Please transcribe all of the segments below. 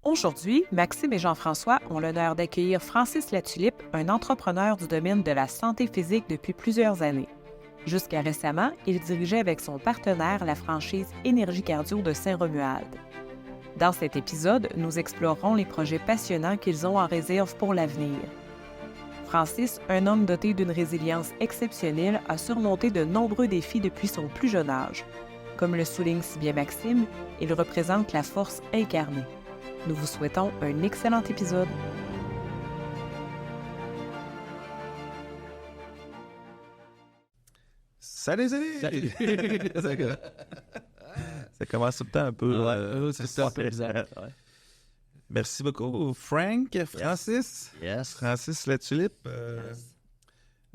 Aujourd'hui, Maxime et Jean-François ont l'honneur d'accueillir Francis Latulippe, un entrepreneur du domaine de la santé physique depuis plusieurs années. Jusqu'à récemment, il dirigeait avec son partenaire la franchise Énergie Cardio de Saint-Romuald. Dans cet épisode, nous explorerons les projets passionnants qu'ils ont en réserve pour l'avenir. Francis, un homme doté d'une résilience exceptionnelle, a surmonté de nombreux défis depuis son plus jeune âge. Comme le souligne si bien Maxime, il représente la force incarnée. Nous vous souhaitons un excellent épisode. Salut! Ça commence tout le temps un peu. C'est ça, plaisant. Merci beaucoup, Frank, Francis. Yes. Francis Latulippe,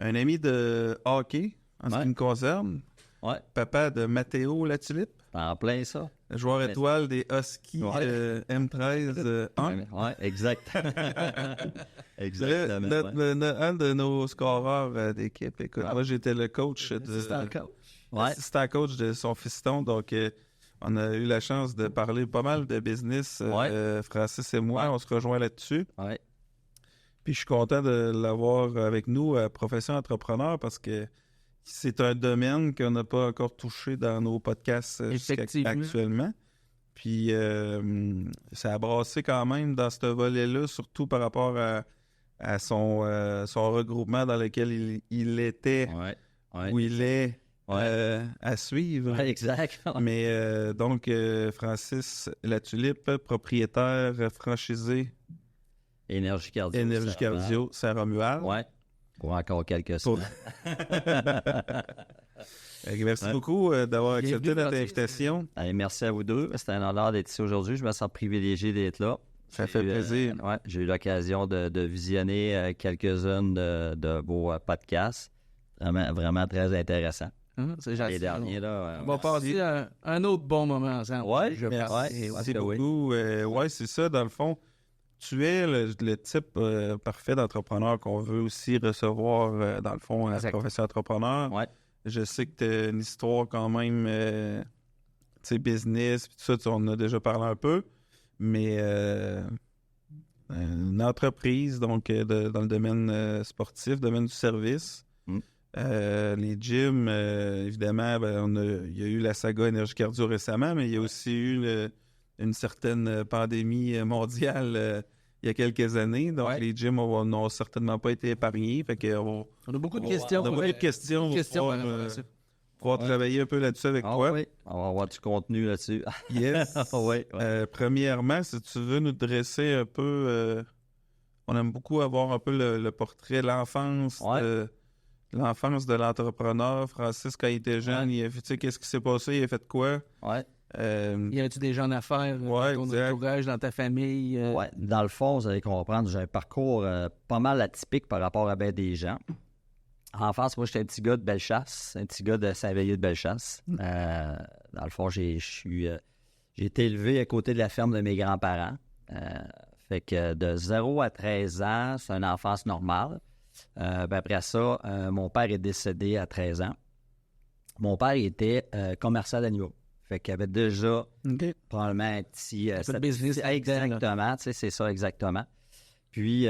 un ami de hockey, en ce qui me concerne. Ouais. Papa de Matteo Latulippe, En plein ça. joueur étoile des Huskies M13 1. Oui, exact. Exactement. Un de nos scoreurs d'équipe. Écoute, moi, j'étais le coach assistant coach de son fiston, donc on a eu la chance de parler pas mal de business, Francis et moi, on se rejoint là-dessus. Ouais. Puis je suis content de l'avoir avec nous à Profession Entrepreneur parce que c'est un domaine qu'on n'a pas encore touché dans nos podcasts actuellement. Puis ça a brassé quand même dans ce volet-là, surtout par rapport à son regroupement dans lequel il était, où il est à suivre. Ouais, exact. Mais donc, Francis Latulippe, propriétaire franchisé Énergie Cardio. Énergie Cardio Saint-Romuald. Oui. Pour encore quelques semaines. Merci beaucoup d'avoir accepté notre invitation. Allez, merci à vous deux. C'est un honneur d'être ici aujourd'hui. Je me sens privilégié d'être là. Ça fait plaisir. J'ai eu l'occasion de visionner quelques-unes de vos podcasts. Vraiment très intéressant. C'est gentil. Les derniers, là. On va passer à un autre bon moment ensemble. Oui, Merci beaucoup. Oui, c'est ça, dans le fond. Tu es le type parfait d'entrepreneur qu'on veut aussi recevoir, dans le fond, à la profession entrepreneur. Ouais. Je sais que tu as une histoire quand même, tu sais, business, puis tout ça, on en a déjà parlé un peu, mais une entreprise, donc, dans le domaine sportif, domaine du service. Les gyms, évidemment, il y a eu la saga Énergie Cardio récemment, mais il y a aussi eu une certaine pandémie mondiale il y a quelques années. Donc, les gyms n'ont certainement pas été épargnés. Fait que on a beaucoup de questions. On a beaucoup de questions. On va pouvoir travailler un peu là-dessus avec toi. Oui, on va avoir du contenu là-dessus. Yes. Premièrement, si tu veux nous dresser un peu... on aime beaucoup avoir un peu le portrait, l'enfance de l'entrepreneur. Francis, quand il était jeune, tu sais, qu'est-ce qui s'est passé? Il a fait quoi? Y a-tu des gens d'affaires ton entourage, dans ta famille? Oui, dans le fond, vous allez comprendre, j'ai un parcours pas mal atypique par rapport à bien des gens. En France, moi, j'étais un petit gars de Bellechasse, un petit gars de Saint-Veillier de Bellechasse. Dans le fond, j'ai été élevé à côté de la ferme de mes grands-parents. Fait que de 0 à 13 ans, c'est une enfance normale. Après ça, mon père est décédé à 13 ans. Mon père était commerçant d'animaux. Fait qu'il y avait déjà probablement un petit... business. Exactement, tu sais, c'est ça, exactement. Puis,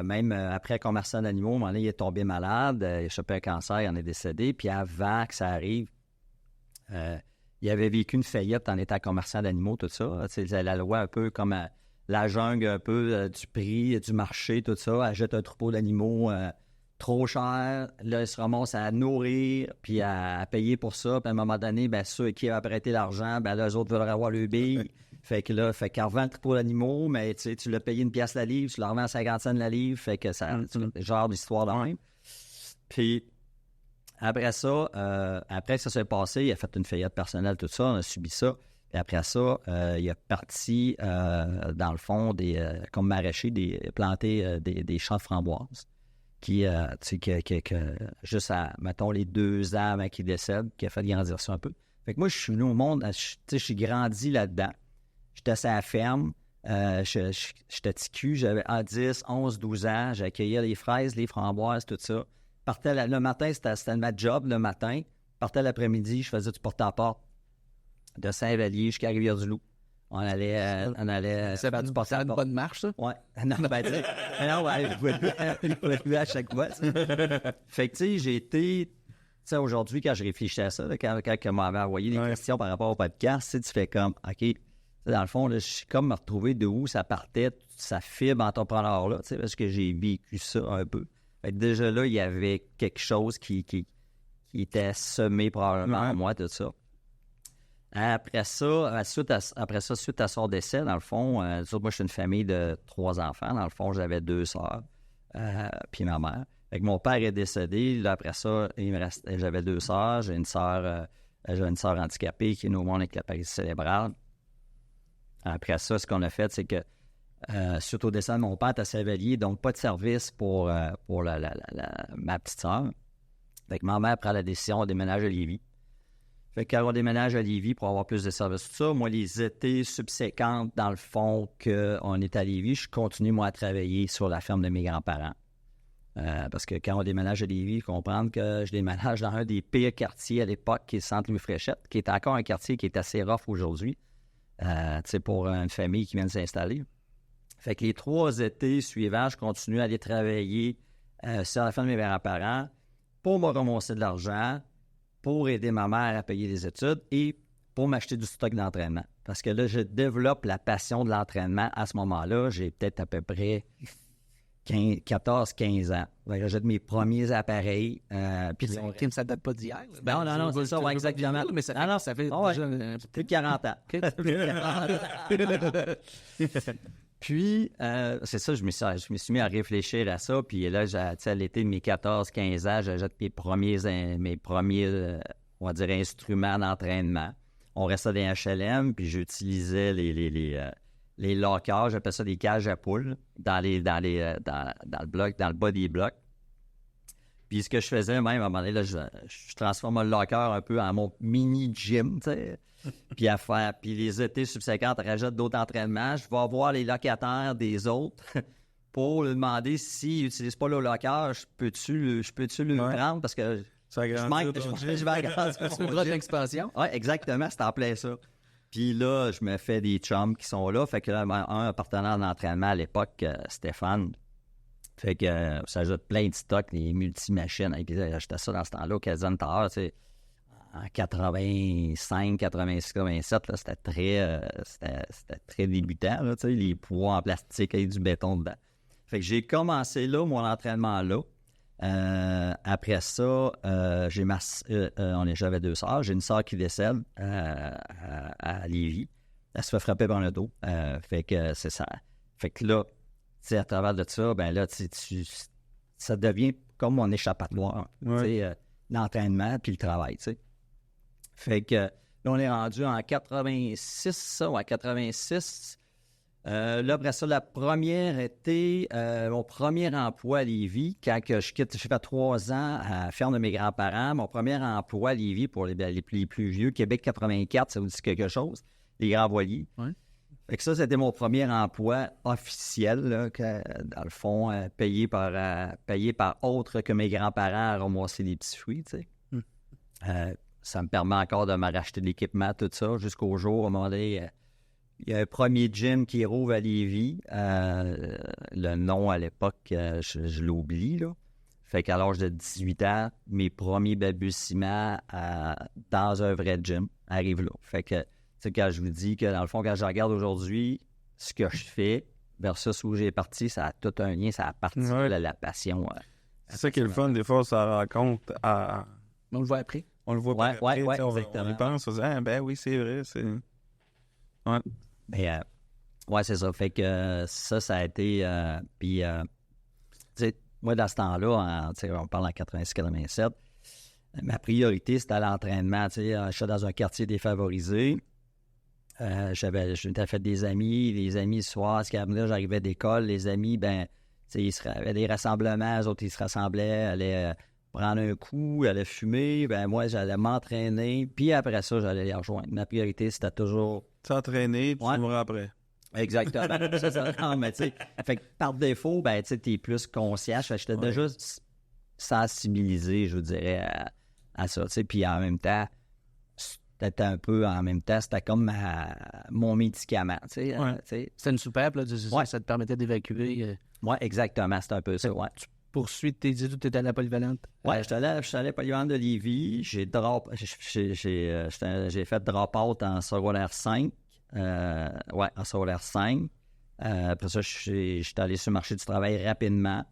même après commerçant d'animaux, à un moment donné, il est tombé malade, il a chopé un cancer, il en est décédé. Puis avant que ça arrive, il avait vécu une faillite en étant commerçant d'animaux, tout ça. Tu sais, la loi un peu comme la jungle un peu du prix, du marché, tout ça. Elle jette un troupeau d'animaux trop cher. Là, il se ramasse à nourrir, puis à payer pour ça. Puis à un moment donné, ceux qui ont prêté l'argent, là, eux autres veulent avoir le bille. Fait qu'en revend le troupeau d'animaux, mais tu l'as payé une pièce la livre, tu le revends à 50 cents la livre. Fait que ça, genre d'histoire de même. Puis après ça, après que ça s'est passé, il a fait une faillite personnelle, tout ça, on a subi ça. Puis après ça, il est parti, dans le fond, comme maraîcher, planter des champs de framboises. Qui juste à, mettons, les 2 ans avant qu'il décède, qui a fait grandir ça un peu. Fait que moi, je suis venu au monde, je suis grandi là-dedans. J'étais à la ferme, j'étais petit cul, j'avais 10, 11, 12 ans, j'accueillais les fraises, les framboises, tout ça. Partais le matin, c'était ma job le matin. Partais l'après-midi, je faisais du porte-à-porte de Saint-Vallier jusqu'à Rivière-du-Loup. On allait. Ça va une bonne marche, ça? Ouais. Non, il faut plus à chaque fois. Ça. Fait que, tu sais, j'ai été. Tu sais, aujourd'hui, quand je réfléchis à ça, là, quand on m'avait envoyé des questions par rapport au podcast, tu fais comme, OK, dans le fond, là, je suis comme me retrouver de où ça partait, sa fibre entrepreneur-là, tu sais, parce que j'ai vécu ça un peu. Fait que déjà là, il y avait quelque chose qui était semé probablement en moi, tout ça. Après ça, suite à son décès, dans le fond, moi, je suis une famille de 3 enfants. Dans le fond, j'avais 2 sœurs, puis ma mère. Fait que mon père est décédé. Là, après ça, j'avais 2 sœurs. J'ai une sœur handicapée qui est au monde avec la paralysie cérébrale. Après ça, ce qu'on a fait, c'est que suite au décès de mon père, à Saint-Vallier, donc pas de service pour ma petite sœur. Fait que ma mère prend la décision de déménager à Lévis. Fait que quand on déménage à Lévis pour avoir plus de services, tout ça, moi, les étés subséquents, dans le fond, qu'on est à Lévis, je continue, moi, à travailler sur la ferme de mes grands-parents. Parce que quand on déménage à Lévis, il faut comprendre que je déménage dans un des pires quartiers à l'époque, qui est Sainte-Louis-Fréchette, qui est encore un quartier qui est assez rough aujourd'hui, pour une famille qui vient de s'installer. Fait que les 3 étés suivants, je continue à aller travailler sur la ferme de mes grands-parents pour me ramasser de l'argent, pour aider ma mère à payer les études et pour m'acheter du stock d'entraînement. Parce que là, je développe la passion de l'entraînement à ce moment-là. J'ai peut-être à peu près 14-15 ans. J'achète mes premiers appareils. Kim, ça date pas d'hier. Non, c'est ça, exactement. Mais ça fait déjà plus de 40 ans. Puis, c'est ça, je me suis mis à réfléchir à ça. Puis là, à l'été de mes 14-15 ans, j'achète mes premiers on va dire, instruments d'entraînement. On restait dans les HLM, puis j'utilisais les lockers, j'appelle ça des cages à poules, dans le bloc, dans le bas des blocs. Puis ce que je faisais même, à un moment donné, là, je transforme le locker un peu en mon mini-gym, tu sais. Puis les étés subséquents, on rajoute d'autres entraînements. Je vais voir les locataires des autres pour leur demander s'ils n'utilisent pas le locker, je peux-tu le prendre parce que je vais agrandir. C'est une grosse expansion. Oui, exactement, c'est en plein ça. Puis là, je me fais des chums qui sont là. Fait que là, un partenaire d'entraînement à l'époque, Stéphane, fait que ça ajoute plein de stocks, des multi-machines. Et puis j'achetais ça dans ce temps-là au Casino Tower, tu sais. En 85, 86, 87, là, c'était très débutant, là, les poids en plastique avec du béton dedans. Fait que j'ai commencé là, mon entraînement là. Après ça, j'avais 2 sœurs. J'ai une sœur qui décède à Lévis. Elle se fait frapper par le dos. Fait que c'est ça. Fait que là, à travers de ça, ben là, ça devient comme mon échappatoire. L'entraînement puis le travail, tu sais. Fait que là, on est rendu en 86, ça, ouais, 86. Là, après ça, la première été, mon premier emploi à Lévis, quand je quitte, j'ai fait 3 ans à la ferme de mes grands-parents. Mon premier emploi à Lévis, pour les plus vieux, Québec 84, ça vous dit quelque chose? Les grands voiliers. Ouais. Fait que ça, c'était mon premier emploi officiel, là, dans le fond, payé par autre que mes grands-parents à ramasser des petits fruits, tu sais. Ça me permet encore de me racheter de l'équipement, tout ça, jusqu'au jour, à un moment donné, il y a un premier gym qui rouvre à Lévis. Le nom, à l'époque, je l'oublie, là. Fait qu'à l'âge de 18 ans, mes premiers balbutiements dans un vrai gym arrivent là. Fait que, tu sais, quand je vous dis que, dans le fond, quand je regarde aujourd'hui ce que je fais versus où j'ai parti, ça a tout un lien, ça a parti de la passion. C'est ça qui est le fun, des fois, ça rencontre On le voit après. On le voit pas après, on y pense, on se dit, ben oui, c'est vrai, c'est... Ouais. Mais, c'est ça. Fait que ça a été... puis, tu sais, moi, dans ce temps-là, on parle en 86-87, ma priorité, c'était l'entraînement. Tu sais, je suis dans un quartier défavorisé. J'étais fait des amis. Les amis, le soir, j'arrivais d'école. Les amis, ben, tu sais, il y avait des rassemblements. Les autres, ils se rassemblaient, allaient prendre un coup, allaient fumer. Ben, moi, j'allais m'entraîner. Puis après ça, j'allais les rejoindre. Ma priorité, c'était toujours... S'entraîner, puis tu mourras après. Exactement. C'est ça. Non, mais tu sais, fait que par défaut, ben, tu sais, t'es plus conscient. J'étais déjà sensibilisé, je vous dirais, à ça, tu sais. Puis en même temps, peut-être un peu en même temps, c'était comme mon médicament. C'était une soupape, là, ça te permettait d'évacuer. Oui, exactement, c'est un peu ça. Ouais. Tu poursuis tes études, tu étais à la polyvalente? Oui, je suis allé à la polyvalente de Lévis. J'ai fait drop-out en secondaire 5. En secondaire 5. Après ça, je suis allé sur le marché du travail rapidement.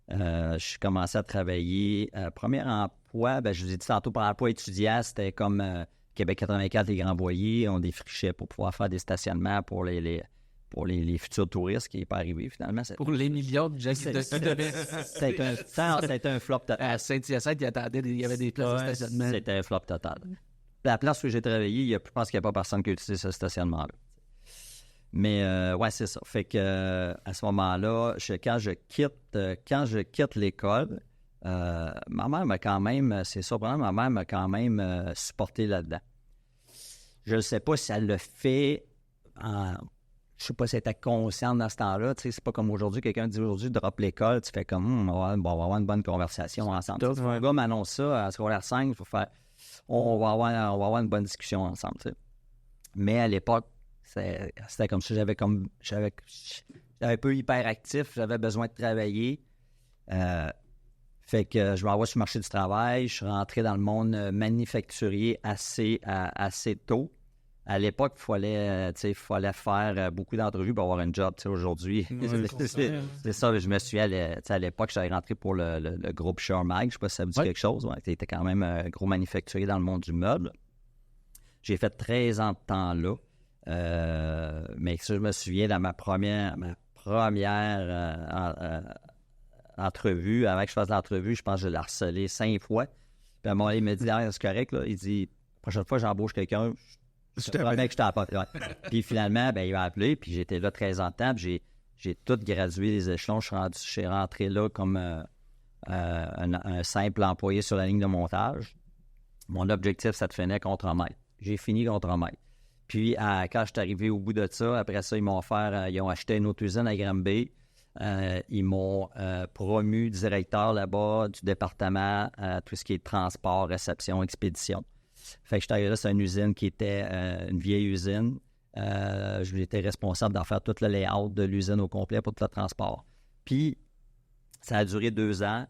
Je suis commencé à travailler. Premier emploi, je vous ai dit tantôt, pour emploi étudiant, c'était comme Québec 84, les Grands Voyers. On défrichait pour pouvoir faire des stationnements pour les futurs touristes, qui n'est pas arrivé finalement. Pour les millions de gens qui devaient. C'était un flop total. À Saint-Hyacinthe, il y avait des places de stationnement. C'était un flop total. La place où j'ai travaillé, je pense qu'il n'y a pas personne qui a utilisé ce stationnement-là. Mais c'est ça. Fait que à ce moment-là, quand je quitte l'école, ma mère m'a quand même, c'est surprenant, ma mère m'a quand même supporté là-dedans. Je ne sais pas si elle le fait je ne sais pas si elle était consciente dans ce temps-là. Tu sais, c'est pas comme aujourd'hui, quelqu'un dit aujourd'hui, drop l'école, tu fais comme, on va avoir une bonne conversation ensemble. Le gars m'annonce ça à secondaire 5, on va avoir une bonne discussion ensemble. Tu sais. Mais à l'époque, c'était comme ça, j'avais un peu hyperactif, j'avais besoin de travailler. Fait que je m'envoie sur le marché du travail, je suis rentré dans le monde manufacturier assez tôt. À l'époque, il fallait faire beaucoup d'entrevues pour avoir un job. Aujourd'hui, c'est ça. Je me suis à l'époque, j'avais rentré pour le groupe Shermag. Je ne sais pas si ça vous dit quelque chose. Ouais, c'était quand même un gros manufacturier dans le monde du meuble. J'ai fait 13 ans de temps là. Mais ça, je me souviens, dans ma première entrevue, avant que je fasse l'entrevue, je pense que je l'ai harcelé 5 fois. Puis à un moment, il me dit, c'est correct, là. Il dit, la prochaine fois, j'embauche quelqu'un, je promets que je t'apporte. Ouais. Puis finalement, il m'a appelé, puis j'étais là 13 ans de temps, puis j'ai tout gradué les échelons. Je suis rentré là comme un simple employé sur la ligne de montage. Mon objectif, ça devenait contre-maître. J'ai fini contre-maître. Puis, quand je suis arrivé au bout de ça, après ça, ils ont acheté une autre usine à Granby. Ils m'ont promu directeur là-bas du département, tout ce qui est transport, réception, expédition. Fait que je suis arrivé là, c'est une usine qui était une vieille usine. J'étais responsable d'en faire tout le layout de l'usine au complet pour tout le transport. Puis, ça a duré 2 ans.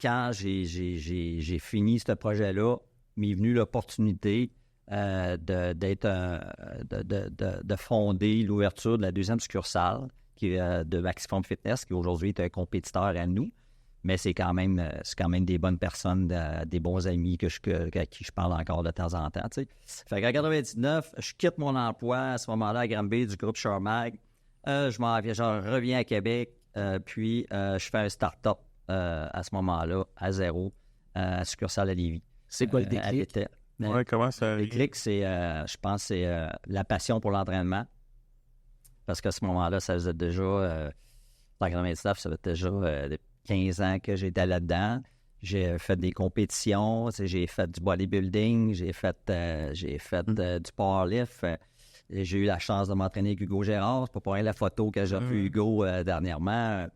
Quand j'ai fini ce projet-là, m'est venue l'opportunité de fonder l'ouverture de la 2e succursale qui est de Maxiform Fitness, qui aujourd'hui est un compétiteur à nous. Mais c'est quand même des bonnes personnes, des bons amis à qui je parle encore de temps en temps. T'sais. Fait qu'en 99, je quitte mon emploi à ce moment-là à Granby du groupe Shermag. Je reviens à Québec, puis je fais un start-up à ce moment-là, à zéro, à succursale à Lévis. C'est quoi le déclic? Comment ça arrive? Le déclic, je pense, c'est la passion pour l'entraînement. Parce qu'à ce moment-là, ça faisait déjà, en 99, ça faisait déjà 15 ans que j'étais là-dedans. J'ai fait des compétitions, j'ai fait du bodybuilding, j'ai fait du powerlift. J'ai eu la chance de m'entraîner avec Hugo Gérard. C'est pas pour rien la photo que j'ai fait Hugo dernièrement.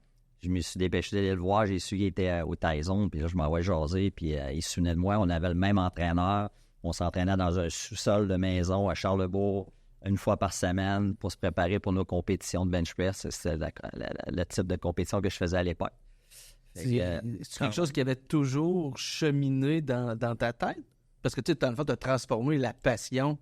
Je me suis dépêché d'aller le voir. J'ai su qu'il était au Tyson. Puis là, je m'envoie jaser. Puis il se souvenait de moi. On avait le même entraîneur. On s'entraînait dans un sous-sol de maison à Charlebourg une fois par semaine pour se préparer pour nos compétitions de bench press. C'était le type de compétition que je faisais à l'époque. C'est quelque chose qui avait toujours cheminé dans ta tête? Parce que tu sais, dans le fond, tu as transformé la passion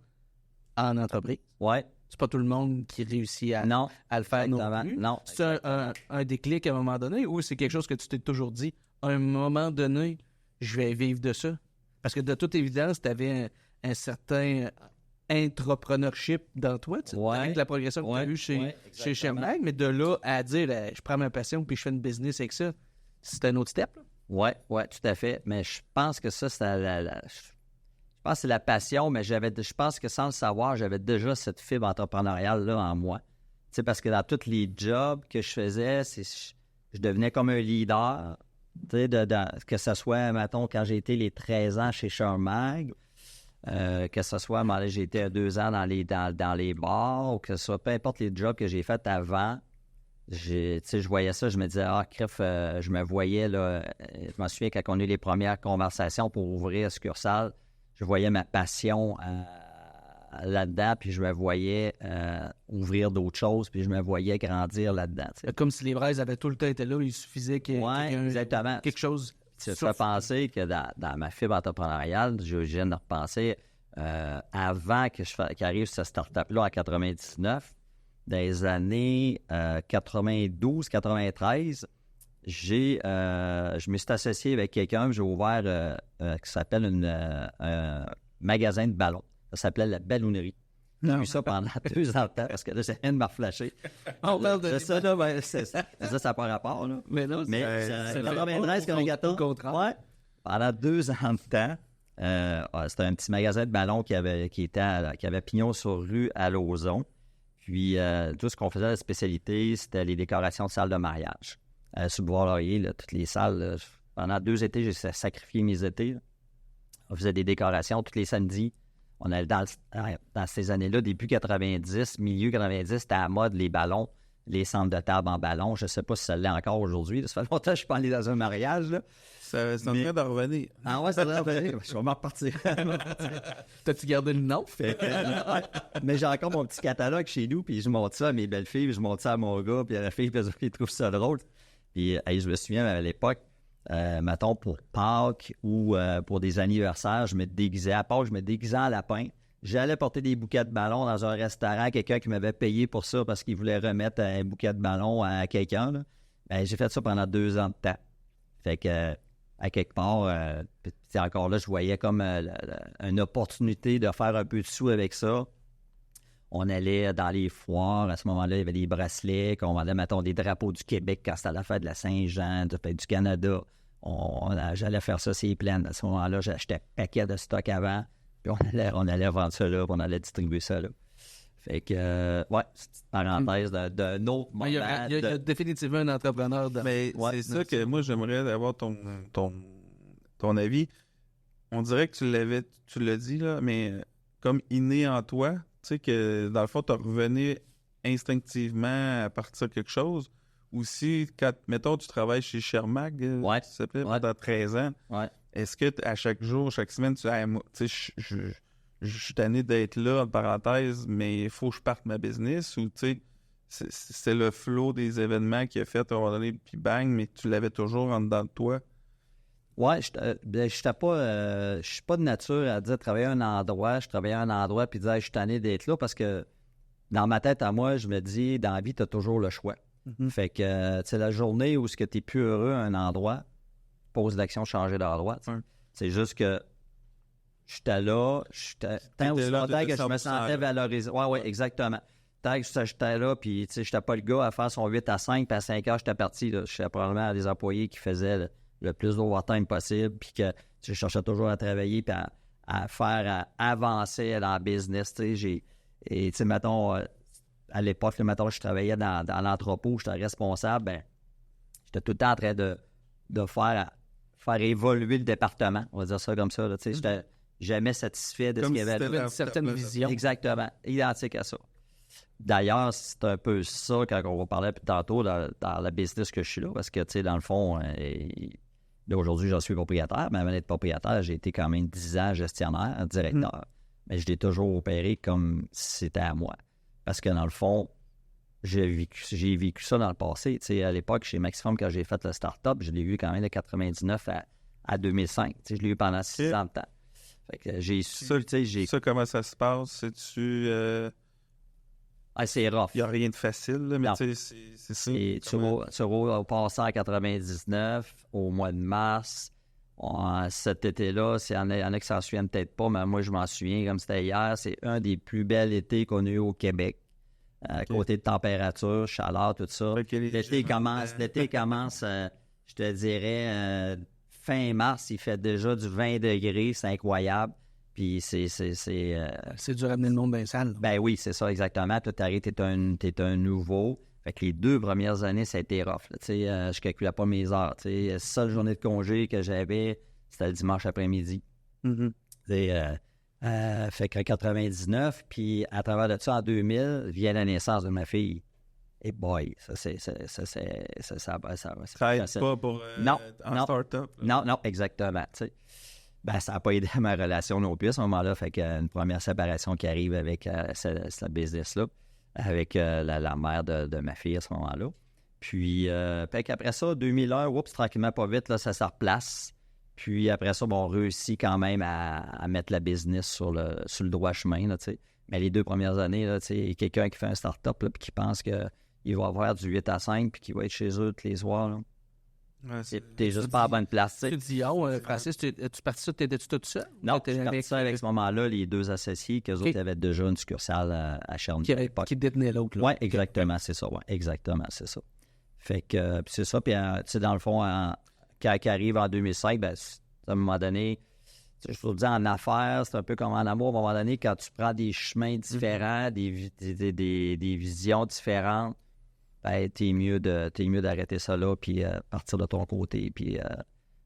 en entreprise. Oui. C'est pas tout le monde qui réussit à le faire non plus. Non. C'est un déclic à un moment donné ou c'est quelque chose que tu t'es toujours dit, à un moment donné, je vais vivre de ça? Parce que de toute évidence, tu avais un certain entrepreneurship dans toi, avec la progression que tu as eue chez Shermag, mais de là à dire, je prends ma passion puis je fais une business avec ça, c'est un autre step? Oui, tout à fait. Mais je pense que ça, c'est je pense que c'est la passion, mais je pense que sans le savoir, j'avais déjà cette fibre entrepreneuriale-là en moi. Tu sais, parce que dans tous les jobs que je faisais, je devenais comme un leader. Tu sais, que ce soit, mettons, quand j'ai été les 13 ans chez Shermag, que ce soit, j'ai été 2 ans dans les bars, ou que ce soit peu importe les jobs que j'ai faits avant, je voyais ça, je me disais, je me voyais, là, je m'en souviens quand on a eu les premières conversations pour ouvrir la succursale, je voyais ma passion là-dedans, puis je me voyais ouvrir d'autres choses, puis je me voyais grandir là-dedans. T'sais. Comme si les braises avaient tout le temps été là, il suffisait exactement. Quelque chose. Tu te penser que dans ma fibre entrepreneuriale, je viens de repenser, avant qu'arrive cette start-up-là en 99, dans les années 92-93, je me suis associé avec quelqu'un, j'ai ouvert qui s'appelle un magasin de ballons. Ça s'appelait la Ballonnerie. J'ai eu ça pendant 2 ans de temps, parce que là, ça vient de me reflasher. On parle de ça, là, ben, ça n'a pas rapport, là. Mais non, c'est 93 qu'on gâteau. Ouais. Pendant 2 ans de temps, c'était un petit magasin de ballons qui avait pignon sur rue à Lauson. Puis, tout ce qu'on faisait, la spécialité, c'était les décorations de salles de mariage. Sur le Bois-Laurier, toutes les salles, là, pendant 2 étés, j'ai sacrifié mes étés. Là. On faisait des décorations tous les samedis. On allait dans ces années-là, début 90, milieu 90, c'était à la mode, les ballons, les centres de table en ballon. Je ne sais pas si ça l'est encore aujourd'hui. Ça fait longtemps que je suis pas allé dans un mariage. Là. C'est en train de revenir. Ah ouais, c'est en train de revenir. Je vais m'en repartir. T'as-tu gardé le nom? Mais j'ai encore mon petit catalogue chez nous, puis je montre ça à mes belles-filles, puis je montre ça à mon gars, puis à la fille, puis ils trouvent ça drôle. Puis je me souviens, à l'époque, mettons, pour Pâques ou pour des anniversaires, je me déguisais à Pâques, je me déguisais en lapin. J'allais porter des bouquets de ballons dans un restaurant, quelqu'un qui m'avait payé pour ça parce qu'il voulait remettre un bouquet de ballons à quelqu'un. Là. Ben, j'ai fait ça pendant 2 ans de temps. Fait que, à quelque part, encore là, je voyais comme une opportunité de faire un peu de sous avec ça. On allait dans les foires. À ce moment-là, il y avait des bracelets, qu'on vendait, mettons, des drapeaux du Québec quand c'était la fête de la Saint-Jean, de la fête du Canada. J'allais faire ça, c'est plein. À ce moment-là, j'achetais un paquet de stock avant, puis on allait vendre ça là, puis on allait distribuer ça là. Fait que, ouais, c'est une petite parenthèse d'un autre moment. Il y a définitivement un entrepreneur. Mais c'est ça que moi, j'aimerais avoir ton avis. On dirait que tu l'as dit, là, mais comme inné en toi, tu sais que dans le fond, tu as revenu instinctivement à partir de quelque chose. Ou si, quand, mettons, tu travailles chez Shermag, ça s'appelle, pendant 13 ans, est-ce que à chaque jour, chaque semaine, tu sais, je suis tanné d'être là, en parenthèse, mais il faut que je parte ma business, ou tu sais, c'est le flow des événements qui a fait à un moment donné, puis bang, mais tu l'avais toujours en dedans de toi? Ouais, je suis pas de nature à dire travailler à un endroit, je travaillais à un endroit puis dire je suis tanné d'être là parce que dans ma tête à moi, je me dis dans la vie, tu as toujours le choix. Mm-hmm. Fait que tu sais, la journée où tu es plus heureux à un endroit, pose l'action changer d'endroit. C'est juste que j'étais là, tant que je me sentais valorisé. Oui, exactement. Tant que j'étais là, puis tu sais, j'étais pas le gars à faire son 8 à 5, puis à 5 heures, j'étais parti. J'étais probablement à des employés qui faisaient le plus d'overtime possible, puis que je cherchais toujours à travailler, puis à faire avancer dans le business. Tu sais, mettons, à l'époque, mettons, je travaillais dans l'entrepôt, j'étais responsable, ben, j'étais tout le temps en train de faire évoluer le département, on va dire ça comme ça. Tu sais, j'étais jamais satisfait de ce qu'il y avait. Comme si tu avais une certaine vision. Exactement, identique à ça. D'ailleurs, c'est un peu ça quand on va parler plus tantôt dans le business que je suis là, parce que, tu sais, dans le fond, là, aujourd'hui, j'en suis propriétaire, mais avant d'être propriétaire, j'ai été quand même 10 ans gestionnaire, directeur, mais je l'ai toujours opéré comme si c'était à moi. Parce que, dans le fond, j'ai vécu ça dans le passé. Tu sais, à l'époque, chez Maximum, quand j'ai fait le start-up, je l'ai eu quand même de 99 à 2005. Tu sais, je l'ai eu pendant 6 ans de temps. Fait que j'ai su, tu sais, Ça, comment ça se passe? C'est-tu... c'est rough. Il n'y a rien de facile, là, mais tu sais, c'est ça. Tu vas passer en 99, au mois de mars. Cet été-là, il y en a qui s'en souviennent peut-être pas, mais moi, je m'en souviens comme c'était hier. C'est un des plus bels étés qu'on a eu au Québec. Côté de température, chaleur, tout ça. L'été commence, je te dirais, fin mars, il fait déjà du 20 degrés. C'est incroyable. Puis c'est dur à amener le monde bien sale. Ben oui, c'est ça, exactement. Toi, t'es un nouveau. Fait que les 2 premières années, ça a été rough. Tu sais, je calculais pas mes heures. Tu sais, la seule journée de congé que j'avais, c'était le dimanche après-midi. Mm-hmm. Fait qu'en 99, puis à travers de ça, en 2000, vient la naissance de ma fille. Et boy, ça aide pas pour non, en start-up. Non, exactement. Tu sais. Ben, ça n'a pas aidé à ma relation non plus à ce moment-là. Fait qu'une première séparation qui arrive avec cette business-là, avec la mère de ma fille à ce moment-là. Puis, fait qu'après ça, 2001, tranquillement, pas vite, là, ça se replace. Puis après ça, on réussit quand même à mettre la business sur le droit chemin, là, tu sais. Mais les 2 premières années, là, tu sais, quelqu'un qui fait un start-up là, puis qui pense qu'il va avoir du 8 à 5 puis qu'il va être chez eux tous les soirs, là. Ouais, t'es juste pas à la bonne place. Tu dis, Francis, tu parti ça, t'étais-tu tout seul? Non, je suis parti ça avec ce moment-là, les 2 associés, qu'eux autres avaient déjà une succursale à Sherbrooke. Qui détenait l'autre, là. Oui, exactement, c'est ça. Ouais, exactement, c'est ça. Fait que, puis c'est ça. Puis, tu sais, dans le fond, quand il arrive en 2005, ben, à un moment donné, je peux dire, en affaires, c'est un peu comme en amour. À un moment donné, quand tu prends des chemins différents, des visions différentes, ben, t'es mieux d'arrêter ça là, puis partir de ton côté, puis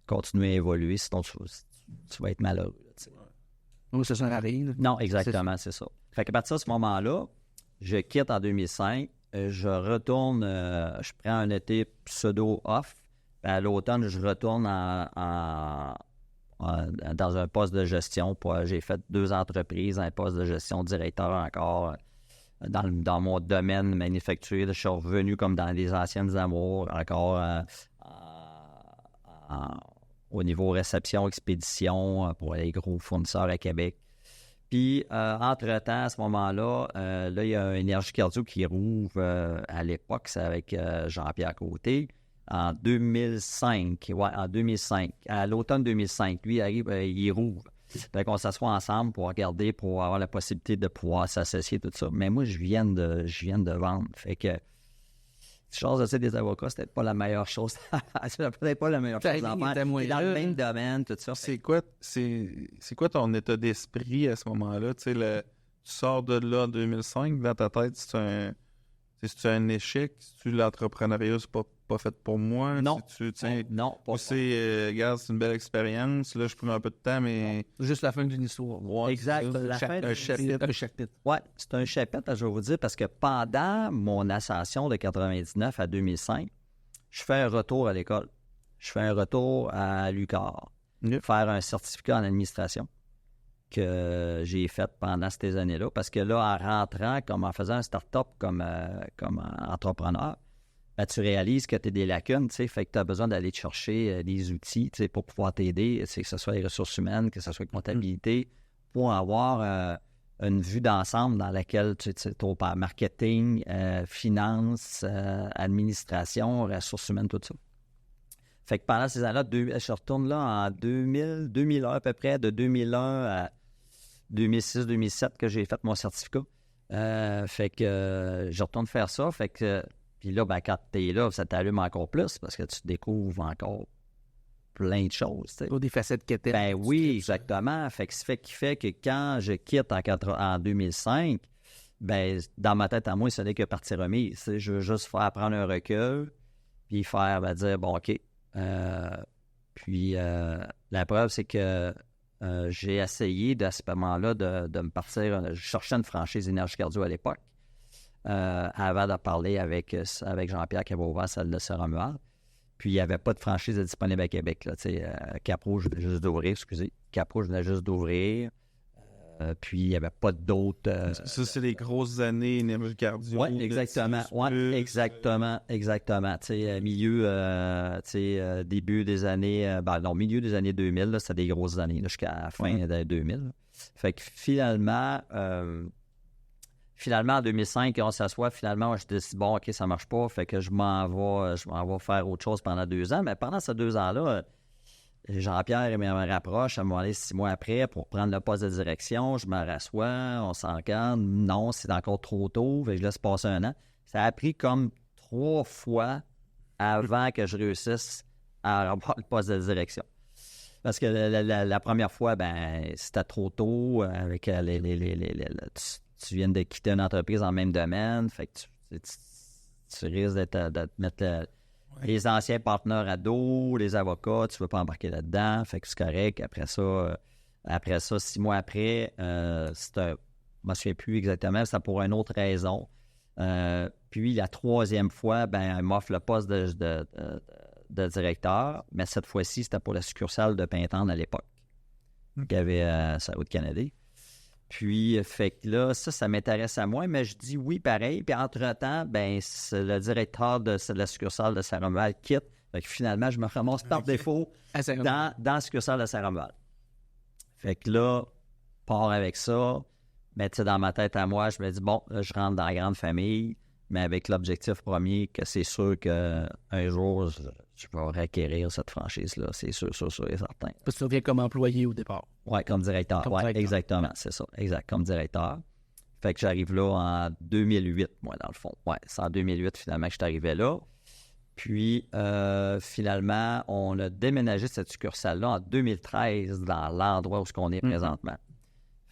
continuer à évoluer, sinon tu vas être malheureux. Oui, ça sert à rien. Non, exactement, c'est ça. Fait qu'à partir de ce moment-là, je quitte en 2005, je retourne, je prends un été pseudo-off, à l'automne, je retourne dans un poste de gestion. J'ai fait 2 entreprises, un poste de gestion directeur encore dans mon domaine manufacturier. Je suis revenu comme dans les anciennes amours, encore au niveau réception, expédition pour les gros fournisseurs à Québec. Puis, entre-temps, à ce moment-là, là, il y a un Énergie Cardio qui rouvre à l'époque, c'est avec Jean-Pierre Côté. En 2005, en 2005, à l'automne 2005, lui, il arrive, il rouvre. Fait qu'on s'assoit ensemble pour regarder, pour avoir la possibilité de pouvoir s'associer, tout ça. Mais moi, je viens de vendre. Fait que, chose de ça des avocats, c'était pas la meilleure chose. C'était peut-être pas la meilleure chose à faire. Dans le même domaine, tout ça. C'est quoi ton état d'esprit à ce moment-là? Tu sais, tu sors de là en 2005, dans ta tête, c'est un échec? C'est-tu l'entrepreneuriat, c'est pas fait pour moi? Non. Non, pas c'est, regarde, c'est une belle expérience. Là, je prends un peu de temps, mais... Juste la fin d'une histoire. Ouais, exact. Un chapitre. Oui, c'est un chapitre, je vais vous dire, parce que pendant mon ascension de 99 à 2005, je fais un retour à l'école. Je fais un retour à l'UQAR. Faire un certificat en administration que j'ai fait pendant ces années-là. Parce que là, en rentrant, comme en faisant un start-up comme entrepreneur, ben, tu réalises que tu as des lacunes, tu sais, fait que tu as besoin d'aller te chercher des outils, tu sais, pour pouvoir t'aider, que ce soit les ressources humaines, que ce soit la comptabilité, pour avoir une vue d'ensemble dans laquelle tu as marketing, finance, administration, ressources humaines, tout ça. Fait que pendant ces années-là, je retourne là en 2001 à peu près, de 2001 à 2006-2007 que j'ai fait mon certificat. Fait que je retourne faire ça, fait que... Puis là, ben, quand tu es là, ça t'allume encore plus parce que tu découvres encore plein de choses. Ou des facettes que t'aimes. Ben oui, exactement. Fait que ce qui fait que quand je quitte en 2005, ben dans ma tête à moi, ce n'est que partie remise. Je veux juste faire prendre un recul, puis dire, bon, OK. Puis la preuve, c'est que j'ai essayé à ce moment-là de me partir. Je cherchais une franchise Énergie Cardio à l'époque. Avant de parler avec Jean-Pierre qui avait ouvert celle de Saint-Romuald. Puis, il n'y avait pas de franchise disponible à Québec. Capro, je venais juste d'ouvrir, Capro, je venais juste d'ouvrir. Puis, il n'y avait pas d'autres... Ça, c'est les grosses années Énergie Cardio. Oui, exactement. Exactement. Début des années... milieu des années 2000, là, c'était des grosses années, là, jusqu'à la fin des années 2000. Fait que finalement, en 2005, on s'assoit. Finalement, je dis, bon, OK, ça marche pas. Fait que je m'en vais faire autre chose pendant 2 ans. Mais pendant ces 2 ans-là, Jean-Pierre me rapproche. À moi, 6 mois après, pour prendre le poste de direction. Je me rassois, on s'encadre. Non, c'est encore trop tôt. Fait que je laisse passer 1 an. Ça a pris comme 3 fois avant que je réussisse à avoir le poste de direction. Parce que la première fois, ben c'était trop tôt. Avec tu viens de quitter une entreprise dans le même domaine, fait que tu risques de mettre les anciens partenaires à dos, les avocats, tu ne veux pas embarquer là-dedans, fait que c'est correct. Après ça, 6 mois après, je ne me souviens plus exactement, c'était pour une autre raison. Puis la 3e fois, ben elle m'offre le poste de directeur, mais cette fois-ci, c'était pour la succursale de Pintendre à l'époque. qu'il y avait à Saint-Canada. Puis, fait que là, ça m'intéresse à moi, mais je dis oui pareil. Puis, entre-temps, ben, le directeur de la succursale de Saint-Romuald quitte. Fait que finalement, je me ramasse par défaut dans la succursale de Saint-Romuald. Fait que là, pars avec ça. Mais tu sais, dans ma tête à moi, je me dis, bon, là, je rentre dans la grande famille, mais avec l'objectif premier que c'est sûr qu'un jour, je vais requérir cette franchise-là. C'est sûr et certain. Parce que tu reviens comme employé au départ. Oui, comme directeur. Oui, exactement, c'est ça. Exact, comme directeur. Fait que j'arrive là en 2008, moi, dans le fond. Oui, c'est en 2008, finalement, que je suis arrivé là. Puis, finalement, on a déménagé cette succursale-là en 2013 dans l'endroit où on est présentement.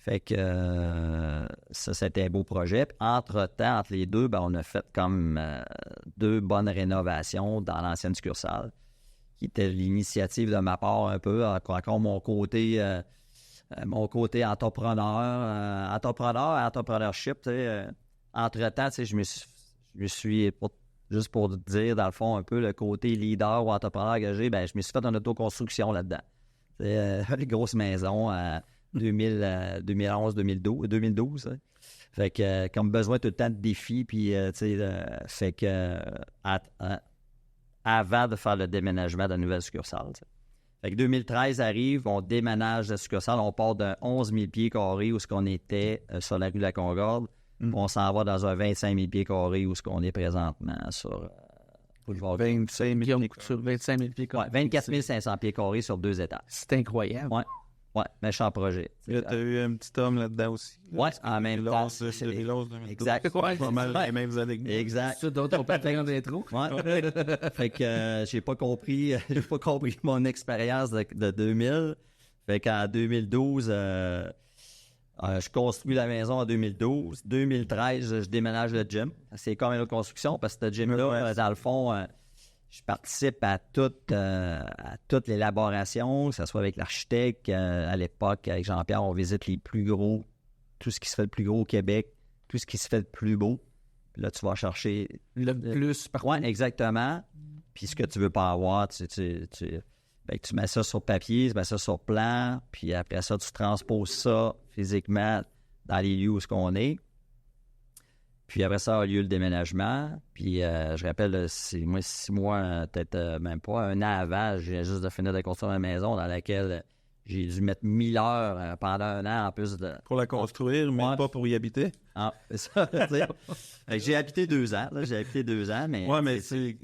Fait que ça, c'était un beau projet. Puis, entre-temps, entre les deux, ben, on a fait comme 2 bonnes rénovations dans l'ancienne succursale, qui était l'initiative de ma part un peu, encore mon côté entrepreneurship. Entre-temps, je me suis juste pour dire, dans le fond, un peu le côté leader ou entrepreneur que j'ai, ben, je me suis fait une autoconstruction là-dedans. C'est une grosse maison 2011, 2012. Hein. Fait que, comme besoin tout le temps de défis, puis, fait que, avant de faire le déménagement de la nouvelle succursale. T'sais. Fait que 2013 arrive, on déménage la succursale, on part d'un 11 000 pieds carrés où ce qu'on était sur la rue de la Concorde, on s'en va dans un 25 000 pieds carrés où ce qu'on est présentement sur... 25 000 pieds carrés. 24 500 pieds carrés sur 2 étages. C'est incroyable. Oui, méchant projet. Là, tu as eu un petit homme là-dedans aussi. Oui, en même temps. Exact. Pas mal les mêmes années que nous. Exact. Ça, d'autres ont pas de d'intro. Ouais. Fait que j'ai pas compris mon expérience de 2000. Fait qu'en 2012, je construis la maison en 2012. 2013, je déménage le gym. C'est comme une autre construction parce que ce gym-là, dans le fond... je participe à toute l'élaboration, que ce soit avec l'architecte. À l'époque, avec Jean-Pierre, on visite les plus gros, tout ce qui se fait le plus gros au Québec, tout ce qui se fait le plus beau. Puis là, tu vas chercher... Le plus partout. Oui, exactement. Puis ce que tu veux pas avoir, tu mets ça sur papier, tu mets ça sur plan, puis après ça, tu transposes ça physiquement dans les lieux où on est. Puis après ça a lieu le déménagement. Puis je rappelle, 6 mois, peut-être même pas, 1 an avant, j'ai juste de finir de construire une maison dans laquelle j'ai dû mettre 1000 heures pendant 1 an en plus de... Pour la construire, mais pas pour y habiter. Ah, c'est ça, tu sais. J'ai habité 2 ans, là, mais... Oui, mais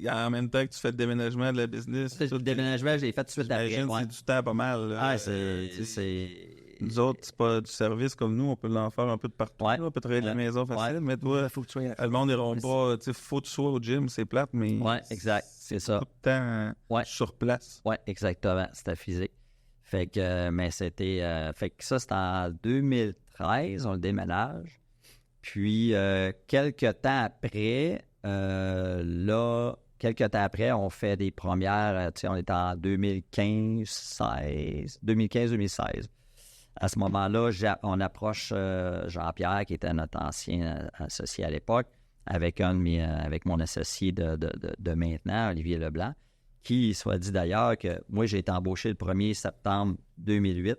en même temps que tu fais le déménagement de la business... Le déménagement, j'ai fait tout de suite après. C'est du temps pas mal. Là. Ah, c'est... Nous autres, c'est pas du service comme nous, on peut l'en faire un peu de partout. Ouais. On peut travailler de la maison facile, mais toi, faut que tu sois... le monde n'ira pas. Il faut que tu sois au gym, c'est plate, mais. Oui, exact. C'est ça. Tout le temps sur place. Oui, exactement. C'était physique. Fait que, mais c'était. Fait que ça, c'était en 2013, on le déménage. Puis, quelques temps après, on fait des premières. On est en 2015-2016. À ce moment-là, on approche Jean-Pierre, qui était notre ancien associé à l'époque, avec mon associé de maintenant, Olivier Leblanc, qui, soit dit d'ailleurs, que moi, j'ai été embauché le 1er septembre 2008.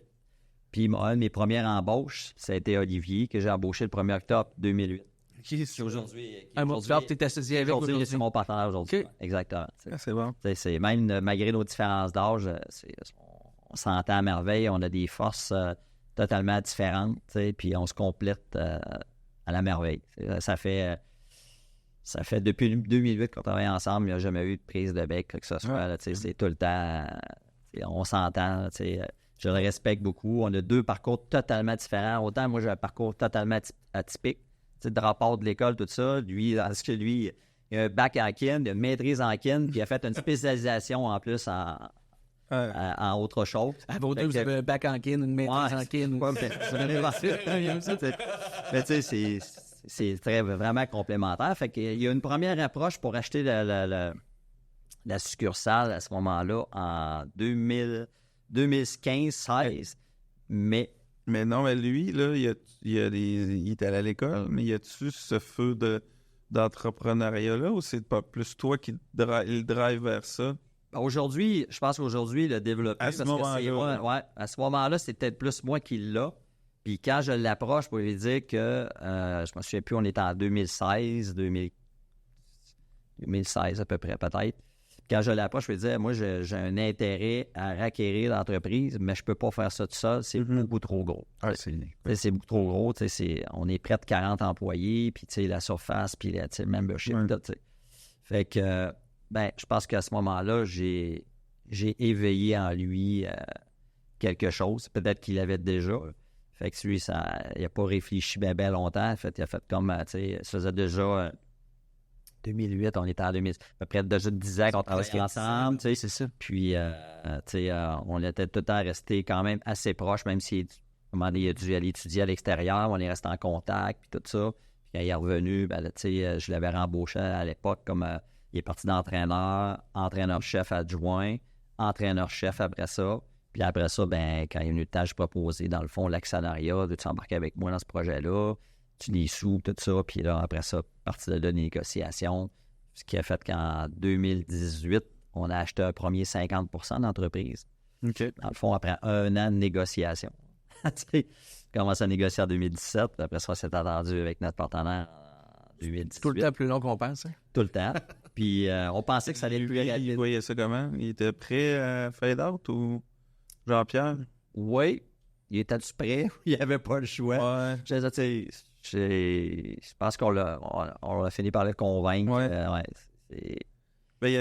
Puis, un de mes premières embauches, ça a été Olivier, que j'ai embauché le 1er octobre 2008. Qui aujourd'hui... tu es associé avec aujourd'hui. C'est mon partenaire aujourd'hui. Okay. Exactement. C'est bon. C'est même, malgré nos différences d'âge, on s'entend à merveille, on a des forces... totalement différentes, puis on se complète à la merveille. Ça fait depuis 2008 qu'on travaille ensemble, il n'y a jamais eu de prise de bec, que ce soit. Là, c'est tout le temps, on s'entend, je le respecte beaucoup. On a 2 parcours totalement différents. Autant moi, j'ai un parcours totalement atypique, de rapport de l'école, tout ça. Lui, parce que lui, il a un bac en kin, il a une maîtrise en kin, puis il a fait une spécialisation en plus en autre chose. Vous avez un bac en kin, une maîtrise en kin. Mais tu sais, c'est vraiment complémentaire. Fait qu'il y a une première approche pour acheter la succursale à ce moment-là en 2015-16. Mais non, mais lui, là, il est allé à l'école, mais y a-tu ce feu d'entrepreneuriat-là ou c'est pas plus toi qui le drive vers ça? Aujourd'hui, je pense qu'aujourd'hui, le développer... À ce moment-là. Ouais, à ce moment-là, c'est peut-être plus moi qui l'a. Puis quand je l'approche, je peux lui dire que, je me souviens plus, on était en 2016 à peu près, peut-être. Quand je l'approche, je peux dire, moi, j'ai un intérêt à requérir l'entreprise, mais je peux pas faire ça tout seul, c'est beaucoup trop gros. Ouais, c'est beaucoup trop gros. On est près de 40 employés, puis la surface, puis le membership. Fait que, je pense qu'à ce moment-là, j'ai éveillé en lui quelque chose. Peut-être qu'il l'avait déjà. Fait que lui, il n'a pas réfléchi bien longtemps. En fait, il a fait comme, ça faisait déjà 2008, on était en 2000, à peu près déjà 10 ans qu'on travaillait ensemble. C'est ça. Puis, on était tout le temps restés quand même assez proches, même si, à un moment donné, il a dû aller étudier à l'extérieur. On est resté en contact, puis tout ça. Puis quand il est revenu, je l'avais rembauché à l'époque comme il est parti d'entraîneur, entraîneur-chef adjoint, entraîneur-chef après ça. Puis après ça, quand il est venu le temps, je proposais, dans le fond, l'actionnariat, de t'embarquer avec moi dans ce projet-là. Tu les sous, tout ça. Puis là, après ça, partie de là, des négociations. Ce qui a fait qu'en 2018, on a acheté un premier 50% d'entreprise. OK. Dans le fond, après 1 an de négociation. On commence à négocier en 2017. Après ça, on s'est attendu avec notre partenaire en 2018. Tout le temps plus long qu'on pense. Hein? Tout le temps. Puis on pensait que ça allait être plus rapide. Il voyait ça comment? Il était prêt à fade out ou Jean-Pierre? Oui. Il était-tu prêt? Il n'y avait pas le choix. Ouais. Je pense qu'on a fini par le convaincre. Ouais. Il y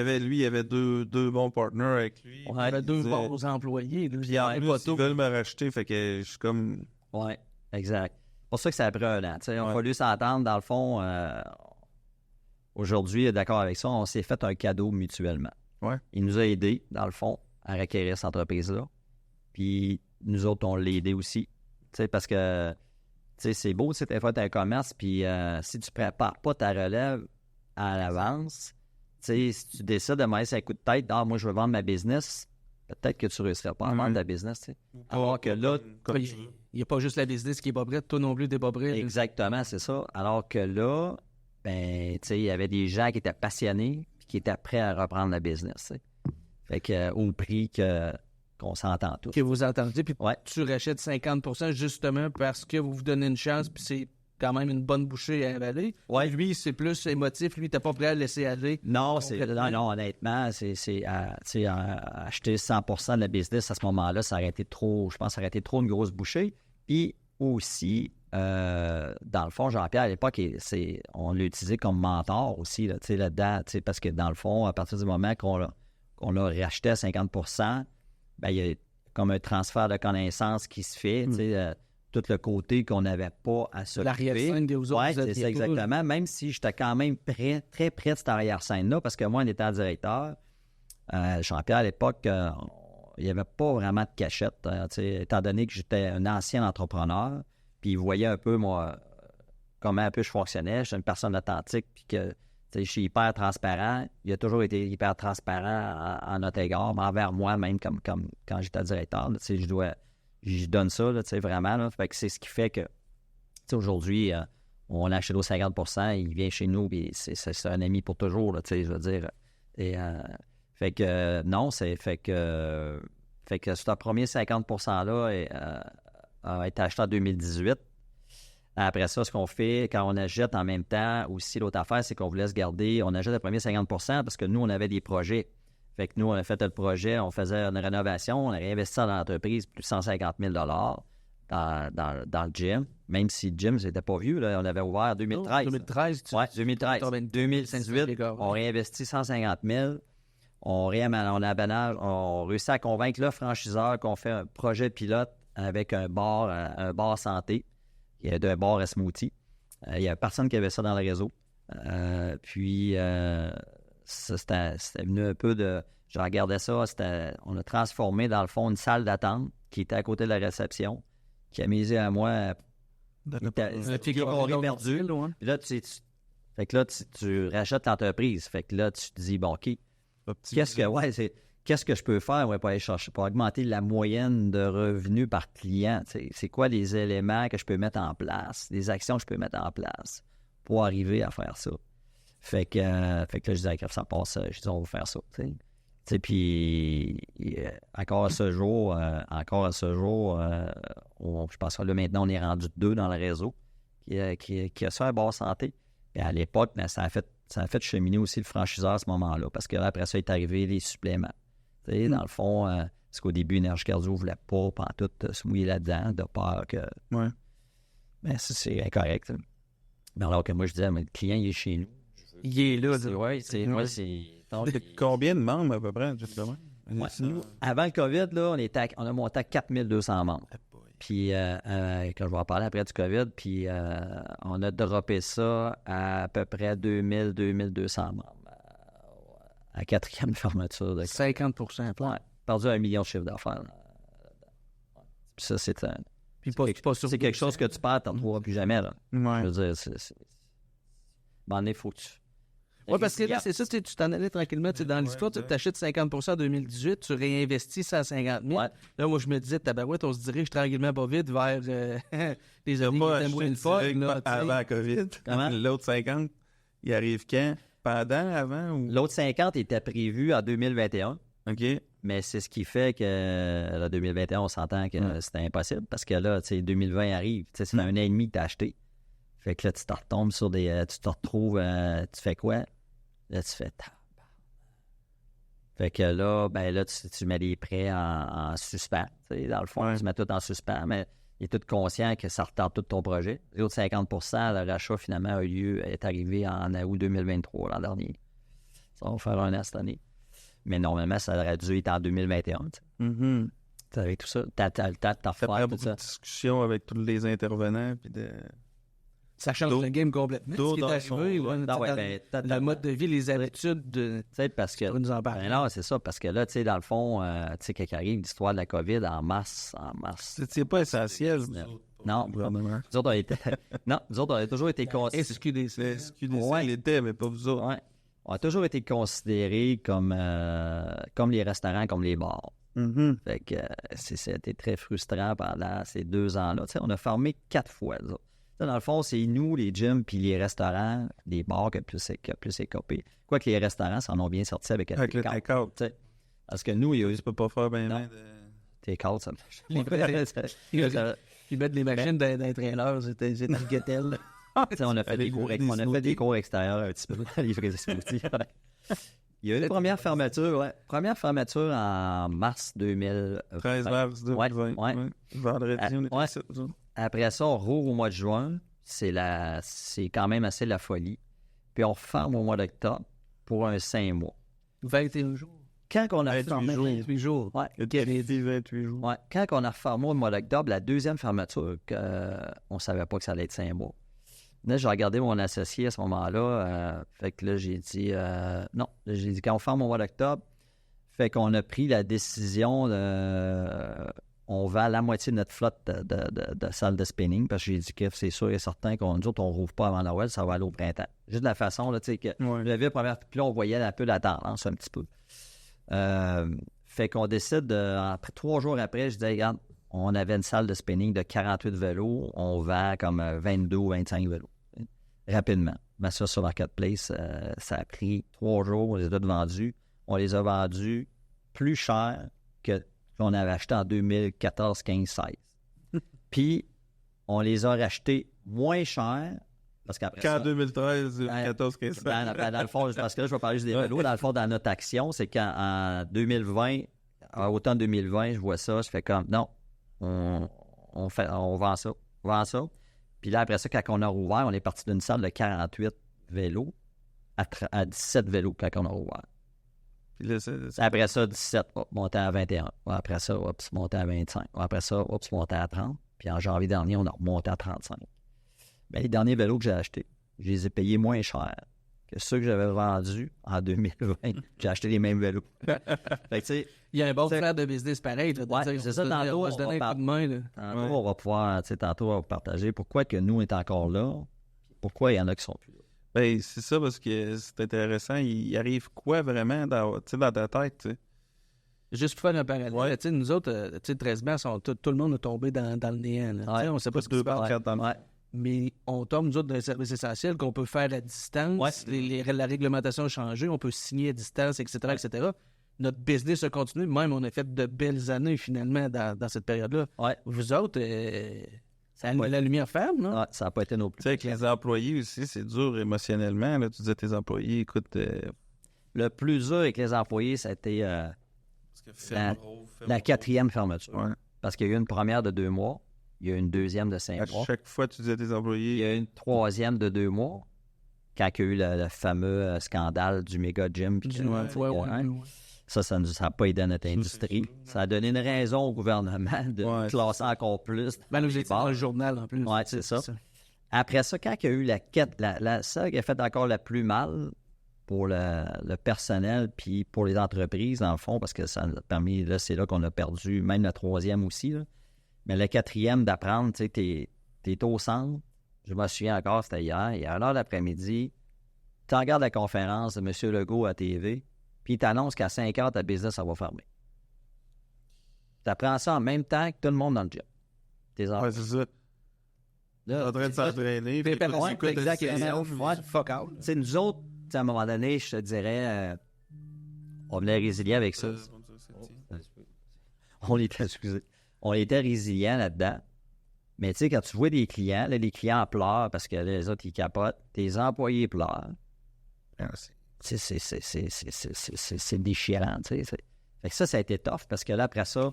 avait deux bons partners avec lui. Il y avait deux bons employés. Puis en plus, ils veulent me racheter, fait que je suis comme... Oui, exact. C'est pour ça que ça a pris 1 an. On a fallu s'entendre, dans le fond. Aujourd'hui, d'accord avec ça, on s'est fait un cadeau mutuellement. Ouais. Il nous a aidés, dans le fond, à requérir cette entreprise-là. Puis nous autres, on l'a aidé aussi. Parce que c'est beau, tu as fait un commerce, puis si tu ne prépares pas ta relève à l'avance, si tu décides de mettre un coup de tête, moi je veux vendre ma business, peut-être que tu ne réussiras pas à vendre ta business. Alors que là, il n'y a pas juste la business qui n'est pas prête, toi non plus, tu n'es pas prêt. Exactement, c'est ça. Alors que là, il y avait des gens qui étaient passionnés et qui étaient prêts à reprendre la business. Fait que, au prix qu'on s'entend tous. Que vous entendez, puis tu rachètes 50% justement parce que vous vous donnez une chance, puis c'est quand même une bonne bouchée à avaler. Ouais. Lui, c'est plus émotif. Lui, t'es pas prêt à le laisser aller. Non, honnêtement, c'est acheter 100% de la business à ce moment-là, ça aurait été trop, je pense que ça aurait été trop une grosse bouchée. Puis aussi, dans le fond, Jean-Pierre, à l'époque, on l'a utilisé comme mentor aussi là-dedans, parce que dans le fond, à partir du moment qu'on l'a racheté à 50%, il y a comme un transfert de connaissances qui se fait, tout le côté qu'on n'avait pas à s'occuper. L'arrière-scène des autres. Oui, c'est ça, exactement. Même si j'étais quand même très près de cette arrière-scène-là, parce que moi, en étant directeur, Jean-Pierre, à l'époque, il n'y avait pas vraiment de cachette, étant donné que j'étais un ancien entrepreneur, puis il voyait un peu, moi, comment un peu je fonctionnais. J'étais une personne authentique, puis que je suis hyper transparent. Il a toujours été hyper transparent en notre égard, mais envers moi, même comme quand j'étais directeur. Je donne ça, vraiment. Là. Fait que c'est ce qui fait que aujourd'hui, on a acheté au 50%, il vient chez nous, puis c'est un ami pour toujours, là, je veux dire. Et, fait que non, fait que ce premier 50%-là a été acheté en 2018. Après ça, ce qu'on fait, quand on achète en même temps, aussi l'autre affaire, c'est qu'on vous laisse garder, on achète le premier 50% parce que nous, on avait des projets. Fait que nous, on a fait le projet, on faisait une rénovation, on a réinvesti dans l'entreprise plus de 150 000 $ dans le gym, même si le gym, c'était pas vieux, là, on avait ouvert en 2013. 2013, Oui, 2013. 2018, on réinvestit 150 000 on réussit à convaincre le franchiseur qu'on fait un projet pilote avec un bar santé. Il y a un bar à smoothie. Il n'y avait personne qui avait ça dans le réseau. C'était venu un peu de... Je regardais ça, on a transformé dans le fond une salle d'attente qui était à côté de la réception, qui a misé à moi... C'était perdu. Là, fait que là, tu rachètes l'entreprise. Fait que là, tu te dis, bon, OK, qu'est-ce que je peux faire pour aller chercher, pour augmenter la moyenne de revenus par client? C'est quoi les éléments que je peux mettre en place, les actions que je peux mettre en place pour arriver à faire ça? Fait que là, je disais, ça passe, je dis, on va faire ça. Puis, encore à ce jour, je pense que là, maintenant, on est rendu 2 dans le réseau qui a ça à Bar Santé. Et à l'époque, ça a fait cheminer aussi le franchiseur à ce moment-là, parce que là, après ça, est arrivé les suppléments. Dans le fond, parce qu'au début, Énergie Cardio ne voulait pas pantoute se mouiller là-dedans, de peur que... Ouais. Mais ça, c'est incorrect. Mais alors que moi, je disais, mais le client, il est chez nous. Il est là. Oui, c'est... Combien de membres, à peu près, justement? Ouais. Nous, avant le COVID, là, on a monté à 4200 membres. Puis, quand je vais en parler après du COVID, puis on a droppé ça à peu près 2200 membres. À 4e fermeture. 50%. Ouais, perdu 1 million de chiffre d'affaires. Puis ça, c'est quelque chose que tu perds, tu n'en trouveras plus jamais. Là. Ouais. Je veux dire, bon, il faut que tu... Oui, parce que là, c'est ça, tu t'en allais tranquillement dans l'histoire, tu achètes 50% en 2018, tu réinvestis 150 000. Ouais. Là, moi, je me disais, tabarouette, on se dirige tranquillement pas vite vers les années qui étaient moins le fun. Avant la COVID. Comment? L'autre 50, il arrive quand? Pendant, avant? Ou... L'autre 50 était prévu en 2021. OK. Mais c'est ce qui fait que là, 2021, on s'entend que c'était impossible parce que là, tu sais, 2020 arrive. Tu sais, ça fait 1 an et demi que tu as acheté. Fait que là, tu te retombes sur des... tu te retrouves... tu fais quoi? Là, tu fais... Fait que là, ben là, tu mets les prêts en suspens. Tu sais, dans le fond, tu mets tout en suspens, mais il est tout conscient que ça retarde tout ton projet. Les autres 50%, le rachat, finalement, est arrivé en août 2023, l'an dernier. Ça va faire 1 an cette année. Mais normalement, ça aurait dû être en 2021. Mm-hmm. Avec tout ça, t'as le temps de t'en refaire. Après beaucoup de discussions avec tous les intervenants. Puis ça change le game complètement. Ce qui est arrivé, le mode de vie, les habitudes. Tu sais, parce que. Nous en parler. Ben non, c'est ça. Parce que là, tu sais, dans le fond, tu sais, quand arrive l'histoire de la COVID en mars. C'est pas essentiel. Non, probablement. Nous autres, on a toujours été considérés. SQDC l'était, mais pas vous autres. Ouais. On a toujours été considérés comme les restaurants, comme les bars. Mm-hmm. Fait que c'était très frustrant pendant ces 2 ans-là. Tu sais, on a fermé 4 fois. Là. Dans le fond, c'est nous, les gyms, puis les restaurants, les bars qui a plus écopé. Quoique les restaurants s'en ont bien sorti avec le take-out. Parce que nous, tu peux pas faire bien de... Take-out, ça marche. Ils mettent les machines dans les trailers, c'était le guettel. On a fait des cours extérieurs un petit peu à livrer des smoothies. Il y a eu une première fermeture en mars 2020. 13 mars 2020. Ouais. Vendredi, on était ici. Après ça, on rouvre au mois de juin. C'est quand même assez la folie. Puis on ferme au mois d'octobre pour un 5 mois. 21 jours. Quand on a fermé... 28 jours. Ouais. 28 jours. Ouais. Quand on a refermé au mois d'octobre, la deuxième fermeture, on ne savait pas que ça allait être 5 mois. Là, j'ai regardé mon associé à ce moment-là. Fait que là, j'ai dit non. Là, j'ai dit quand on ferme au mois d'octobre, fait qu'on a pris la décision on vend la moitié de notre flotte de salles de spinning parce que j'ai dit que c'est sûr et certain qu'on nous autres, on ne rouvre pas avant Noël, ça va aller au printemps. Juste de la façon, là, tu sais, que j'avais la première. Puis là, on voyait un peu la tendance, un petit peu. Fait qu'on décide après 3 jours après, je dis regarde, on avait une salle de spinning de 48 vélos, on vend comme 22 ou 25 vélos. Rapidement. Mais ça, sur Marketplace, ça a pris 3 jours, on les a tous vendus. On les a vendus plus cher que qu'on avait acheté en 2014, 15, 16. Puis, on les a rachetés moins cher. Parce qu'après qu'en 2013, 14, 15, 16. Dans le fond, parce que là, je vais parler juste des vélos. Dans le fond, dans notre action, c'est qu'en 2020, à automne 2020, je vois ça, je fais comme, non, on vend ça. On vend ça. Puis là, après ça, quand on a rouvert, on est parti d'une salle de 48 vélos à 17 vélos quand on a rouvert. Puis là, après ça, 17, monté à 21. Après ça, monté à 25. Après ça, monté à 30. Puis en janvier dernier, on a remonté à 35. Bien, les derniers vélos que j'ai achetés, je les ai payés moins cher que ceux que j'avais vendus en 2020. J'ai acheté les mêmes vélos. Fait que, tu sais, il y a un bon frère de business pareil. C'est ça, tantôt, on va se donner un coup de main. On va pouvoir, tantôt, on va partager pourquoi que nous, on est encore là, pourquoi il y en a qui sont plus là. Ben, c'est ça, parce que c'est intéressant. Il arrive quoi vraiment dans ta tête, tu sais? Juste pour faire un parallèle, nous autres, 13 mars, tout le monde est tombé dans le néant. On ne sait pas ce qui se passe. Mais on tombe, nous autres, dans les services essentiels qu'on peut faire à distance. La réglementation a changé, on peut signer à distance, etc., etc. notre business a continué. Même, on a fait de belles années, finalement, dans cette période-là. Ouais. Vous autres, ça a la lumière ferme, non? Ouais, ça n'a pas été non plus. Tu sais, avec les employés aussi, c'est dur émotionnellement. Là. Tu disais à tes employés, écoute... Le plus dur avec les employés, ça a été la 4e fermeture. Ouais. Parce qu'il y a eu une première de 2 mois, il y a eu une deuxième de 5 mois. À chaque fois, tu disais à tes employés... Il y a eu une 3e de 2 mois, quand il y a eu le fameux scandale du méga gym. Ça n'a pas aidé à notre industrie. Ça a donné une raison au gouvernement de classer encore plus. Nous étions dans le journal, en plus. Oui, c'est ça. Après ça, quand il y a eu la quête, ça qui a fait encore le plus mal pour le personnel puis pour les entreprises, dans le fond, parce que ça a permis, là, c'est là qu'on a perdu, même la 3e aussi. Là. Mais la 4e, d'apprendre, tu sais, t'es au centre. Je me souviens encore, c'était hier. Et à l'heure d'après-midi, tu regardes la conférence de M. Legault à TV, puis il t'annonce qu'à 5 heures, ta business, ça va fermer. Tu apprends ça en même temps que tout le monde dans le gym. Ouais, c'est ça. Là, en train de s'entraîner. Exactement. Fuck out. Tu sais, nous autres, à un moment donné, je te dirais, on venait résilier avec ça. On était résilients là-dedans. Mais tu sais, quand tu vois des clients, là, les clients pleurent parce que là, les autres, ils capotent. Tes employés pleurent. C'est déchirant, tu sais. Fait que ça a été tough parce que là, après ça,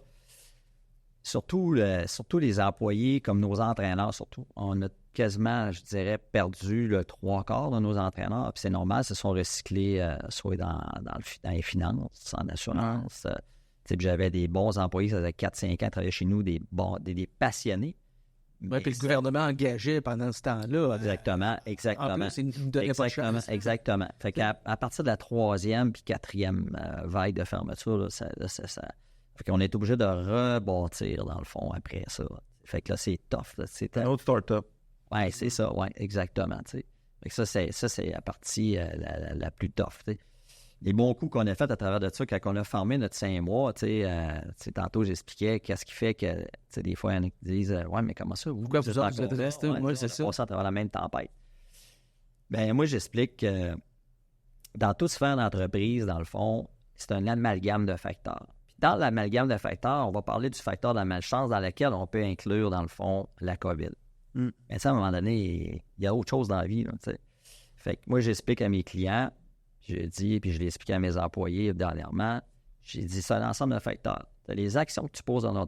surtout les employés, comme nos entraîneurs, surtout, on a quasiment, je dirais, perdu le 3/4 de nos entraîneurs. Puis c'est normal, ils se sont recyclés soit dans les finances, en assurance. J'avais des bons employés, ça faisait 4-5 ans, travaillaient chez nous, des passionnés. Oui, puis le gouvernement engageait pendant ce temps-là. Exactement. En plus, il nous donnait pas de chance. Exactement. Fait qu'à partir de la 3e puis 4e vague de fermeture, là, ça fait qu'on est obligé de rebâtir, dans le fond, après ça. Fait que là, c'est tough. Là. Un autre start-up. Oui, c'est ça. Oui, exactement. T'sais. Fait que ça, c'est la partie la plus tough. T'sais. Les bons coups qu'on a fait à travers de ça, quand on a fermé notre 5 mois, tantôt j'expliquais qu'est-ce qui fait que des fois, il y en a qui disent ouais, mais comment ça? Pourquoi vous êtes restés? Moi, c'est ça. On à travers la même tempête. Bien, moi, j'explique que dans toute sphère d'entreprise, dans le fond, c'est un amalgame de facteurs. Puis dans l'amalgame de facteurs, on va parler du facteur de la malchance dans lequel on peut inclure, dans le fond, la COVID. Mais à un moment donné, il y a autre chose dans la vie. Là, fait que moi, j'explique à mes clients, je dis, puis je l'ai expliqué à mes employés dernièrement, j'ai dit, c'est un ensemble de facteurs. Tu as les actions que tu poses dans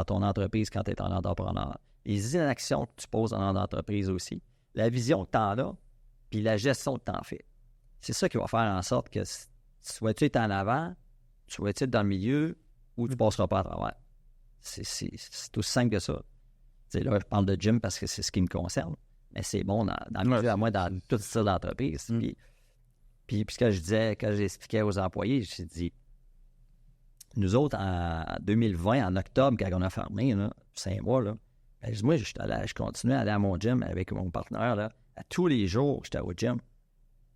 ton entreprise quand tu es un entrepreneur, les inactions que tu poses dans ton entreprise aussi, la vision que tu en as, puis la gestion que tu en fais. C'est ça qui va faire en sorte que soit-tu es en avant, soit-tu dans le milieu, ou tu ne passeras pas à travers. C'est aussi simple que ça. T'sais, là, je parle de gym parce que c'est ce qui me concerne, mais c'est bon dans le milieu, à moi, dans tout style d'entreprise. Puis ce que je disais, quand j'expliquais aux employés, j'ai dit, nous autres, en 2020, en octobre, quand on a fermé, là, 5 mois, là, ben, moi, je continuais à aller à mon gym avec mon partenaire. Là, à tous les jours, j'étais au gym.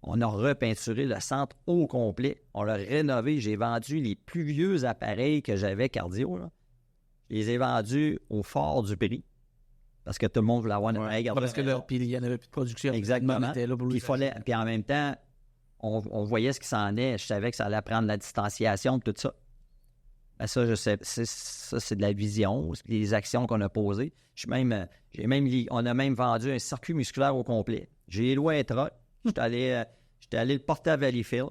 On a repeinturé le centre au complet. On l'a rénové. J'ai vendu les plus vieux appareils que j'avais cardio. Là. Je les ai vendus au fort du prix. Parce que tout le monde voulait avoir un appareil cardio. Parce que là, puis il n'y en avait plus de production. Exactement. Puis puis en même temps, on voyait ce qui s'en est. Je savais que ça allait prendre la distanciation, tout ça. Ben ça, je sais, c'est de la vision, c'est des actions qu'on a posées. On a même vendu un circuit musculaire au complet. J'ai loué un truck. J'étais allé le porter à Valleyfield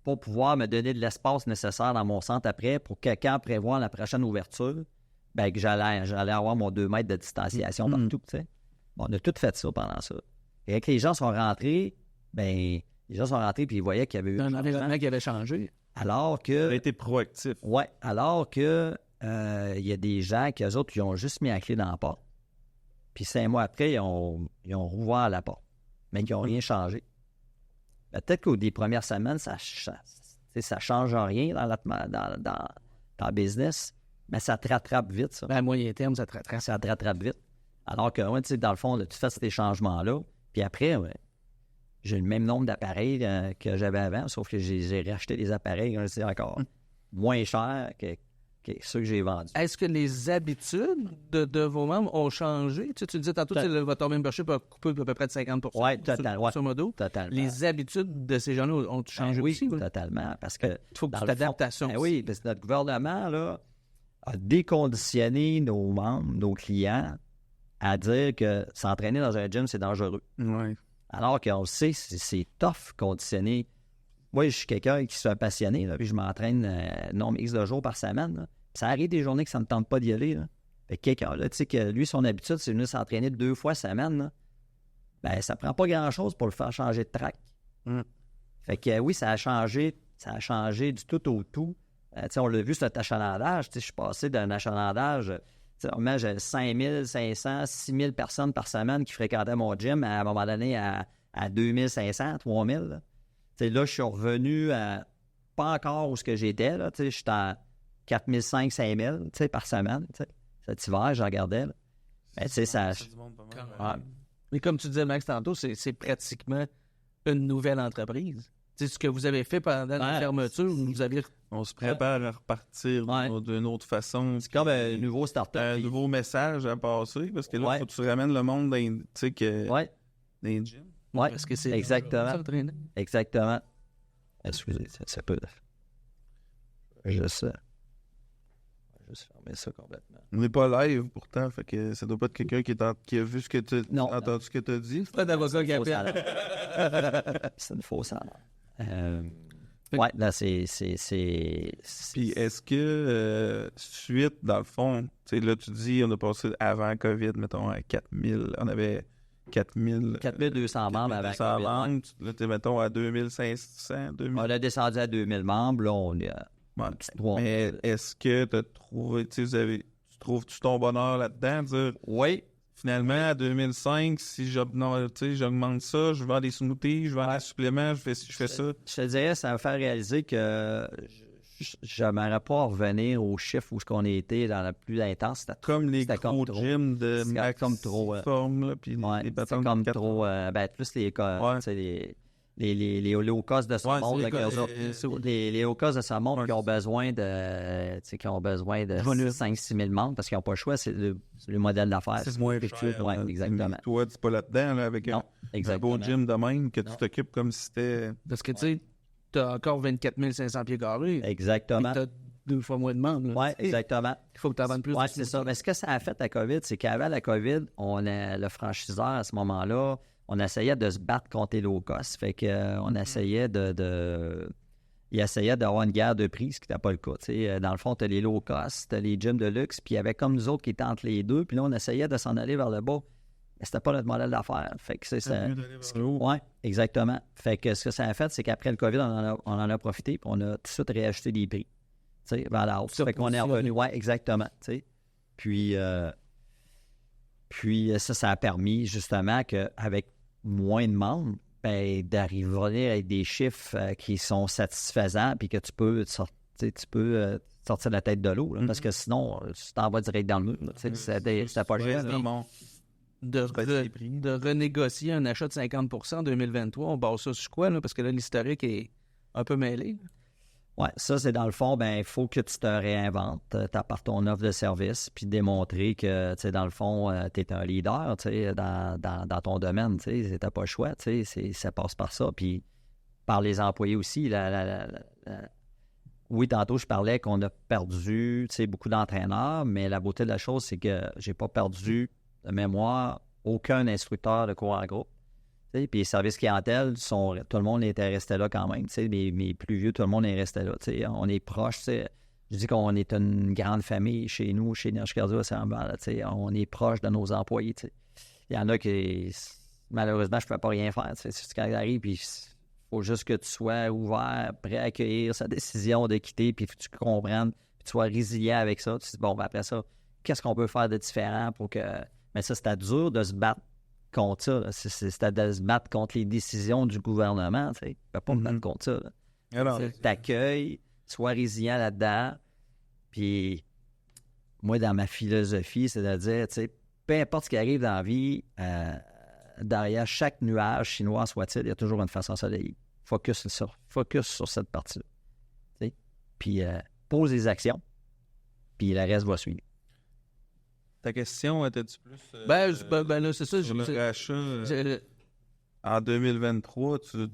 pour pouvoir me donner de l'espace nécessaire dans mon centre après pour que quand prévoir la prochaine ouverture, ben, que j'allais avoir mon 2 mètres de distanciation partout. T'sais. Bon, on a tout fait ça pendant ça. Et quand les gens sont rentrés, puis ils voyaient qu'il y avait eu un environnement qui avait changé. Alors que... Ça a été proactif. Oui, alors que il y a des gens qui, eux autres, ils ont juste mis la clé dans la porte. Puis 5 mois après, ils ont rouvert la porte. Mais qui n'ont rien changé. Peut-être qu'aux des premières semaines, ça ne change rien dans le business, mais ça te rattrape vite, ça. Ben, à moyen terme, ça te rattrape. Ça te rattrape vite. Alors que, ouais, dans le fond, là, tu fais ces changements-là, puis après, j'ai le même nombre d'appareils que j'avais avant, sauf que j'ai racheté des appareils, encore moins chers OK, ceux que j'ai vendus. Est-ce que les habitudes de vos membres ont changé? Tu disais tantôt que votre membership a coupé à peu près de 50%. Oui, totalement. Totalement. Les habitudes de ces gens-là ont changé aussi? Oui, totalement. Parce que il faut que tu t'adaptes à ça. Oui, parce que notre gouvernement là, a déconditionné nos membres, nos clients, à dire que s'entraîner dans un gym, c'est dangereux. Oui. Alors qu'on le sait, c'est tough conditionner. Moi, je suis quelqu'un qui soit passionné, là, puis je m'entraîne nombre X de jours par semaine. Là. Puis ça arrive des journées que ça ne me tente pas d'y aller. Là. Fait que quelqu'un, là, tu sais, que lui, son habitude, c'est de venir s'entraîner 2 fois semaine. Là. Ben, ça prend pas grand-chose pour le faire changer de track. Fait que oui, ça a changé du tout au tout. On l'a vu, cet achalandage. Je suis passé d'un achalandage. Moi, j'ai 5500, 6000 personnes par semaine qui fréquentaient mon gym à un moment donné à 2500, 3000. Là. Là, je suis revenu à pas encore où j'étais. Je suis à 4500, 5000 par semaine. T'sais. Cet hiver, je regardais. Mais ça... Mais comme tu disais, Max, tantôt, c'est pratiquement une nouvelle entreprise. Ce que vous avez fait pendant la fermeture, vous avez... On se prépare à repartir d'une autre façon. C'est comme un nouveau start-up. Un nouveau message à passer, parce que là, il faut que tu ramènes le monde dans les gyms. Oui, parce que c'est exactement. Exactement. Excusez, ça peut... Je sais. Juste fermer ça complètement. On n'est pas live pourtant, fait que ça doit pas être quelqu'un qui a vu ce que tu as entendu ce que tu as dit. C'est pas d'avocat qui appelle. C'est une fausse alarme. Oui, là, c'est... Puis est-ce que, suite, dans le fond, tu sais, là, tu dis, on a passé avant COVID, mettons, à 4000, on avait 4200 membres avant COVID. Membres, là, tu es, mettons, à 2500, 2000. On a descendu à 2000 membres, là, on est à... Mais est-ce que tu as trouvé, tu trouves-tu ton bonheur là-dedans? Dire, oui. Finalement, à 2005, si j'augmente ça, je vends des smoothies, je vends des suppléments, je fais ça. Je te dirais, ça va faire réaliser que je n'aimerais pas revenir aux chiffres où on était dans la plus intense. C'était comme les gros gyms de Maxiform, puis les bâtons comme trop. Plus les low cost de ce monde, les low cost de ce monde qui ont besoin de 5-6 000 membres parce qu'ils n'ont pas le choix, c'est le modèle d'affaires. C'est moins cher. Oui, exactement. Toi, tu n'es pas là-dedans là, avec un beau gym de même que tu t'occupes comme si c'était... Parce que tu sais, tu as encore 24 500 pieds carrés. Exactement. Tu as 2 fois moins de membres. Oui, exactement. Il faut que tu en vendes plus. Oui, c'est ça. Mais ce que ça a fait la COVID, c'est qu'avant la COVID, le franchiseur à ce moment-là, on essayait de se battre contre les low cost. Fait qu'on essayait il essayait d'avoir une guerre de prix, ce qui n'était pas le cas. T'sais. Dans le fond, tu as les low cost, tu as les gyms de luxe, puis il y avait comme nous autres qui étaient entre les deux, puis là, on essayait de s'en aller vers le bas. Mais c'était pas notre modèle d'affaires. Fait que c'est ça. Oui, exactement. Fait que ce que ça a fait, c'est qu'après le COVID, on en a profité, puis on a tout de suite réajusté des prix. Vers la hausse. Fait qu'on est revenu. Oui, exactement. T'sais. Puis ça a permis justement qu'avec moins de membres, d'arriver avec des chiffres qui sont satisfaisants puis que tu peux sortir la tête de l'eau. Parce que sinon, tu t'en vas direct dans le mur. C'était pas juste. De renégocier un achat de 50% en 2023, on base ça sur quoi? Là? Parce que là, l'historique est un peu mêlé. Oui, ça, c'est dans le fond, il faut que tu te réinventes, t'apportes ton offre de service, puis démontrer que, dans le fond, tu es un leader, dans ton domaine, tu n'as pas le choix, ça passe par ça, puis par les employés aussi. Oui, tantôt, je parlais qu'on a perdu, beaucoup d'entraîneurs, mais la beauté de la chose, c'est que j'ai pas perdu de mémoire aucun instructeur de cours en groupe. Puis les services clientèle, tout le monde était resté là quand même. Les plus vieux, tout le monde est resté là. On est proches. Je dis qu'on est une grande famille chez nous, chez Énergie Cardio à Saint-Lambert. On est proche de nos employés. Il y en a qui, malheureusement, je ne peux pas rien faire. C'est ce qui arrive. Puis il faut juste que tu sois ouvert, prêt à accueillir sa décision de quitter, puis que tu comprennes, puis tu sois résilient avec ça. Tu te dis, bon, après ça, qu'est-ce qu'on peut faire de différent pour que... Mais ça, c'était dur de se battre contre ça. C'était de se battre contre les décisions du gouvernement. Tu ne peux pas me battre contre ça. T'accueilles, sois résilient là-dedans. Puis moi, dans ma philosophie, c'est de dire, peu importe ce qui arrive dans la vie, derrière chaque nuage, chinois soit-il, il y a toujours une face ensoleillée. Focus sur cette partie-là. Puis pose des actions. puis le reste va suivre. Ta question était-tu plus Ben là, c'est ça. sur le rachat? En 2023, tu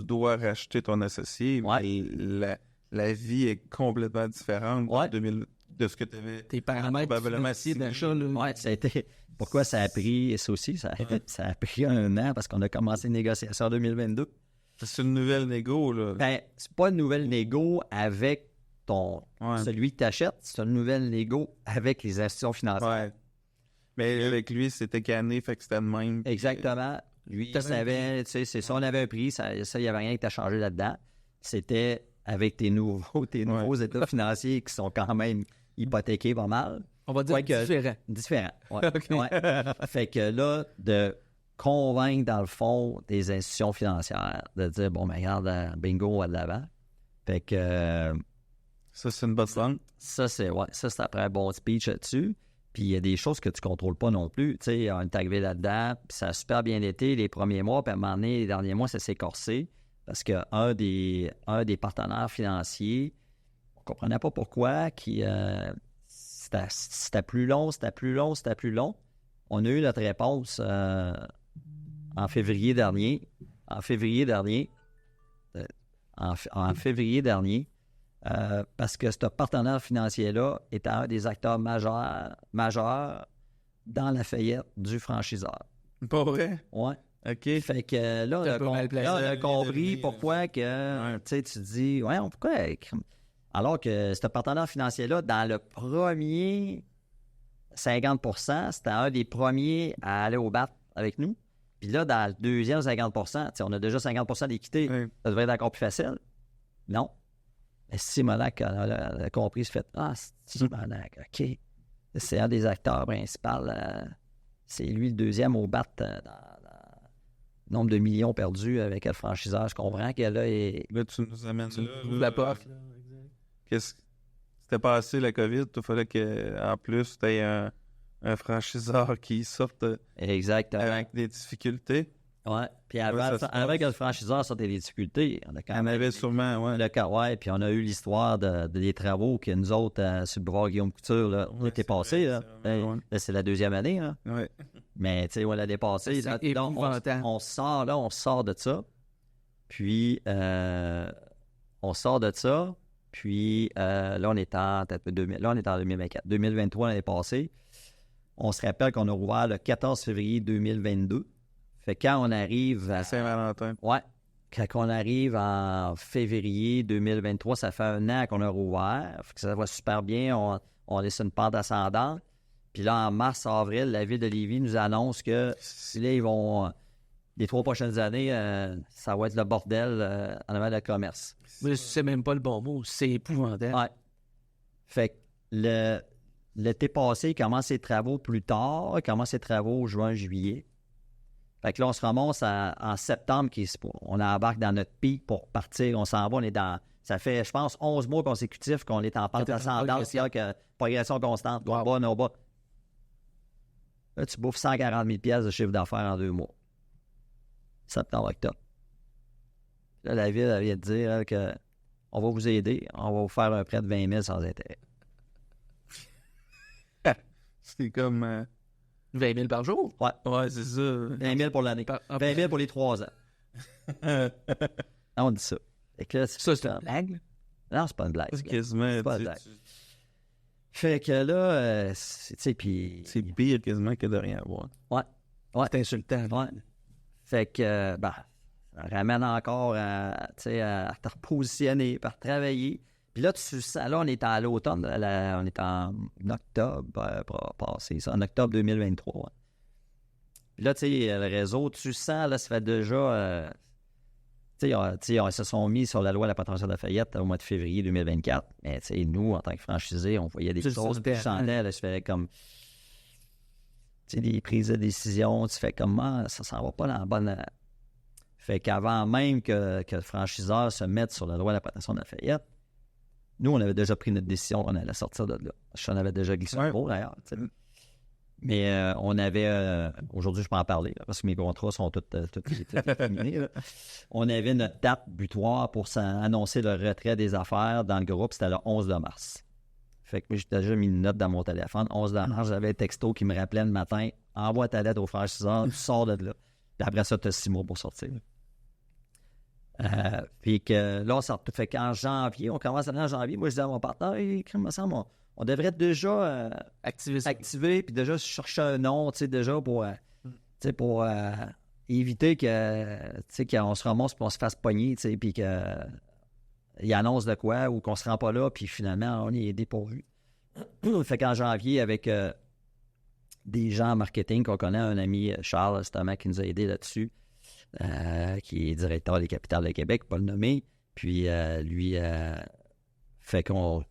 dois racheter ton associé, mais la vie est complètement différente de ce que tu avais. Tes paramètres financiers d'achat. Oui, ça a été... Pourquoi ça a pris, ça aussi, ça a pris 1 an parce qu'on a commencé une négociation en 2022. C'est une nouvelle négo, là. Ben, c'est pas une nouvelle négo avec celui que tu achètes, c'est une nouvelle négo avec les institutions financières. Ouais. Mais avec lui, c'était canné, fait que c'était le même. Exactement. Lui, il savait, tu sais, c'est ça, on avait un prix, ça, il n'y avait rien qui t'a changé là-dedans. C'était avec tes nouveaux états financiers qui sont quand même hypothéqués pas mal. On va dire différents. Ouais. Fait que là, de convaincre, dans le fond, des institutions financières, de dire, bon, ben, regarde, bingo, à de l'avant. Fait que... ça, c'est une bonne langue. Ça, c'est après un bon speech là-dessus. Puis il y a des choses que tu ne contrôles pas non plus. Tu sais, on est arrivé là-dedans, puis ça a super bien été les premiers mois, puis à un moment donné, les derniers mois, ça s'est corsé parce qu'un des partenaires financiers, on ne comprenait pas pourquoi, c'était plus long. On a eu notre réponse en février dernier. Parce que ce partenaire financier-là était un des acteurs majeurs dans la faillite du franchiseur. Pas vrai? Oui. OK. Fait que là, on a compris pourquoi que, tu sais, tu dis, pourquoi? Alors que ce partenaire financier-là, dans le premier 50%, c'était un des premiers à aller au BAT avec nous. Puis là, dans le deuxième 50%, on a déjà 50% d'équité. Oui. Ça devrait être encore plus facile. Non. Mais Simonac a compris, se fait Simonac, OK. C'est un des acteurs principaux. C'est lui le deuxième au BAT dans le nombre de millions perdus avec le franchiseur. Je comprends que là, là, tu nous amènes la porte. Qu'est-ce qui s'était passé, la COVID? Il fallait qu'en plus, tu aies un franchiseur qui sorte avec des difficultés. Oui, puis avant que le franchiseur sorte des difficultés, on a quand même... On avait sûrement, puis on a eu l'histoire des travaux que nous autres, sur le boulevard Guillaume Couture, là, l'été passé, là, c'est la deuxième année, là. Ouais. Mais, tu sais, l'année passée, là, on sort de ça, puis là, on est en 2024. 2023, l'année passée, on se rappelle qu'on a rouvert le 14 février 2022. Fait que quand on arrive à Saint-Valentin. Ouais. Quand on arrive en février 2023, ça fait 1 an qu'on a rouvert. Fait que ça va super bien. On est sur une pente ascendante. Puis là, en mars, avril, la ville de Lévis nous annonce que là, ils vont... les 3 prochaines années, ça va être le bordel en avant de commerce. Mais c'est même pas le bon mot. C'est épouvantable. Ouais. Fait que l'été passé, il commence ses travaux plus tard. Il commence ses travaux juin-juillet. Fait que là, on se ramasse en septembre, on embarque dans notre pic pour partir. On s'en va, on est dans... Ça fait, je pense, 11 mois consécutifs qu'on est en pente ascendante, c'est-à-dire que progression constante, no bas. Là, tu bouffes 140 000 $ de chiffre d'affaires en 2 mois. Septembre, octobre. Là, la ville, elle vient de dire que on va vous aider, on va vous faire un prêt de 20 000 sans intérêt. C'est comme... 20 000 par jour? Ouais, c'est ça. 20 000 pour l'année. 20 000 pour les 3 ans. On dit ça. Et que là, c'est une blague? Non, c'est pas une blague. C'est quasiment... pas une blague. Fait que là, tu sais, puis... C'est pire quasiment que de rien avoir. Ouais. C'est insultant. Ouais. Fait que, ça ramène encore à te repositionner, à travailler. Puis là, on est à l'automne, on est en octobre passé, ça, en octobre 2023. Ouais. Puis là, tu sais, le réseau, tu sens, là, ça fait déjà... ils se sont mis sur la loi de la prévention de la faillite au mois de février 2024. Mais, tu sais, nous, en tant que franchisés, on voyait des choses, tu sentais, là, je faisais comme... Tu sais, des prises de décision, tu fais comment, ça s'en va pas dans la bonne... Fait qu'avant même que le franchiseur se mette sur la loi de la prévention de la faillite, nous, on avait déjà pris notre décision, on allait sortir de là. J'en avais déjà glissé un mot, d'ailleurs. Mais on avait... aujourd'hui, je peux en parler, là, parce que mes contrats sont tous terminés. Là. On avait notre date butoir pour annoncer le retrait des affaires dans le groupe, c'était le 11 de mars. Fait que moi, j'ai déjà mis une note dans mon téléphone. 11 $, j'avais un texto qui me rappelait le matin, envoie ta lettre au franchiseur, tu sors de là. Puis après ça, tu as 6 mois pour sortir. Puis que là, on sort. Fait qu'en janvier, on commence à aller en janvier. Moi, je dis à mon partenaire, hey, me semble, on devrait déjà activer, puis déjà chercher un nom, tu sais, déjà pour éviter qu'on se ramasse et qu'on se fasse pogner, tu sais, puis qu'il annonce de quoi ou qu'on se rend pas là, puis finalement, on est dépourvu. Fait qu'en janvier, avec des gens en marketing qu'on connaît, un ami, Charles, justement, qui nous a aidés là-dessus, qui est directeur des Capitales de Québec, pas le nommer. Puis lui, fait qu'on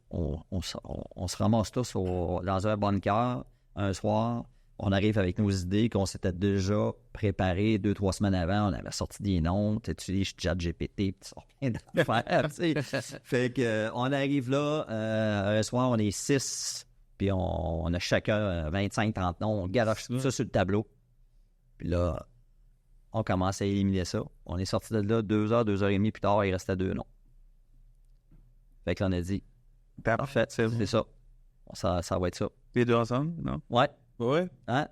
se ramasse tous dans un bunker un soir. On arrive avec nos idées qu'on s'était déjà préparées 2-3 semaines avant. On avait sorti des noms. Tu utilises ChatGPT, puis tu sors plein d'affaires. Fait qu'on arrive là, un soir, on est 6, puis on a chacun 25-30 noms. On garoche tout ça sur le tableau. Puis là, on commence à éliminer ça. On est sorti de là 2 heures, 2 heures et demie plus tard, il restait 2 noms. Fait que là, on a dit, parfait, c'est ça. Ça va être ça. Les deux ensemble, non? Ouais. Ouais? Hein?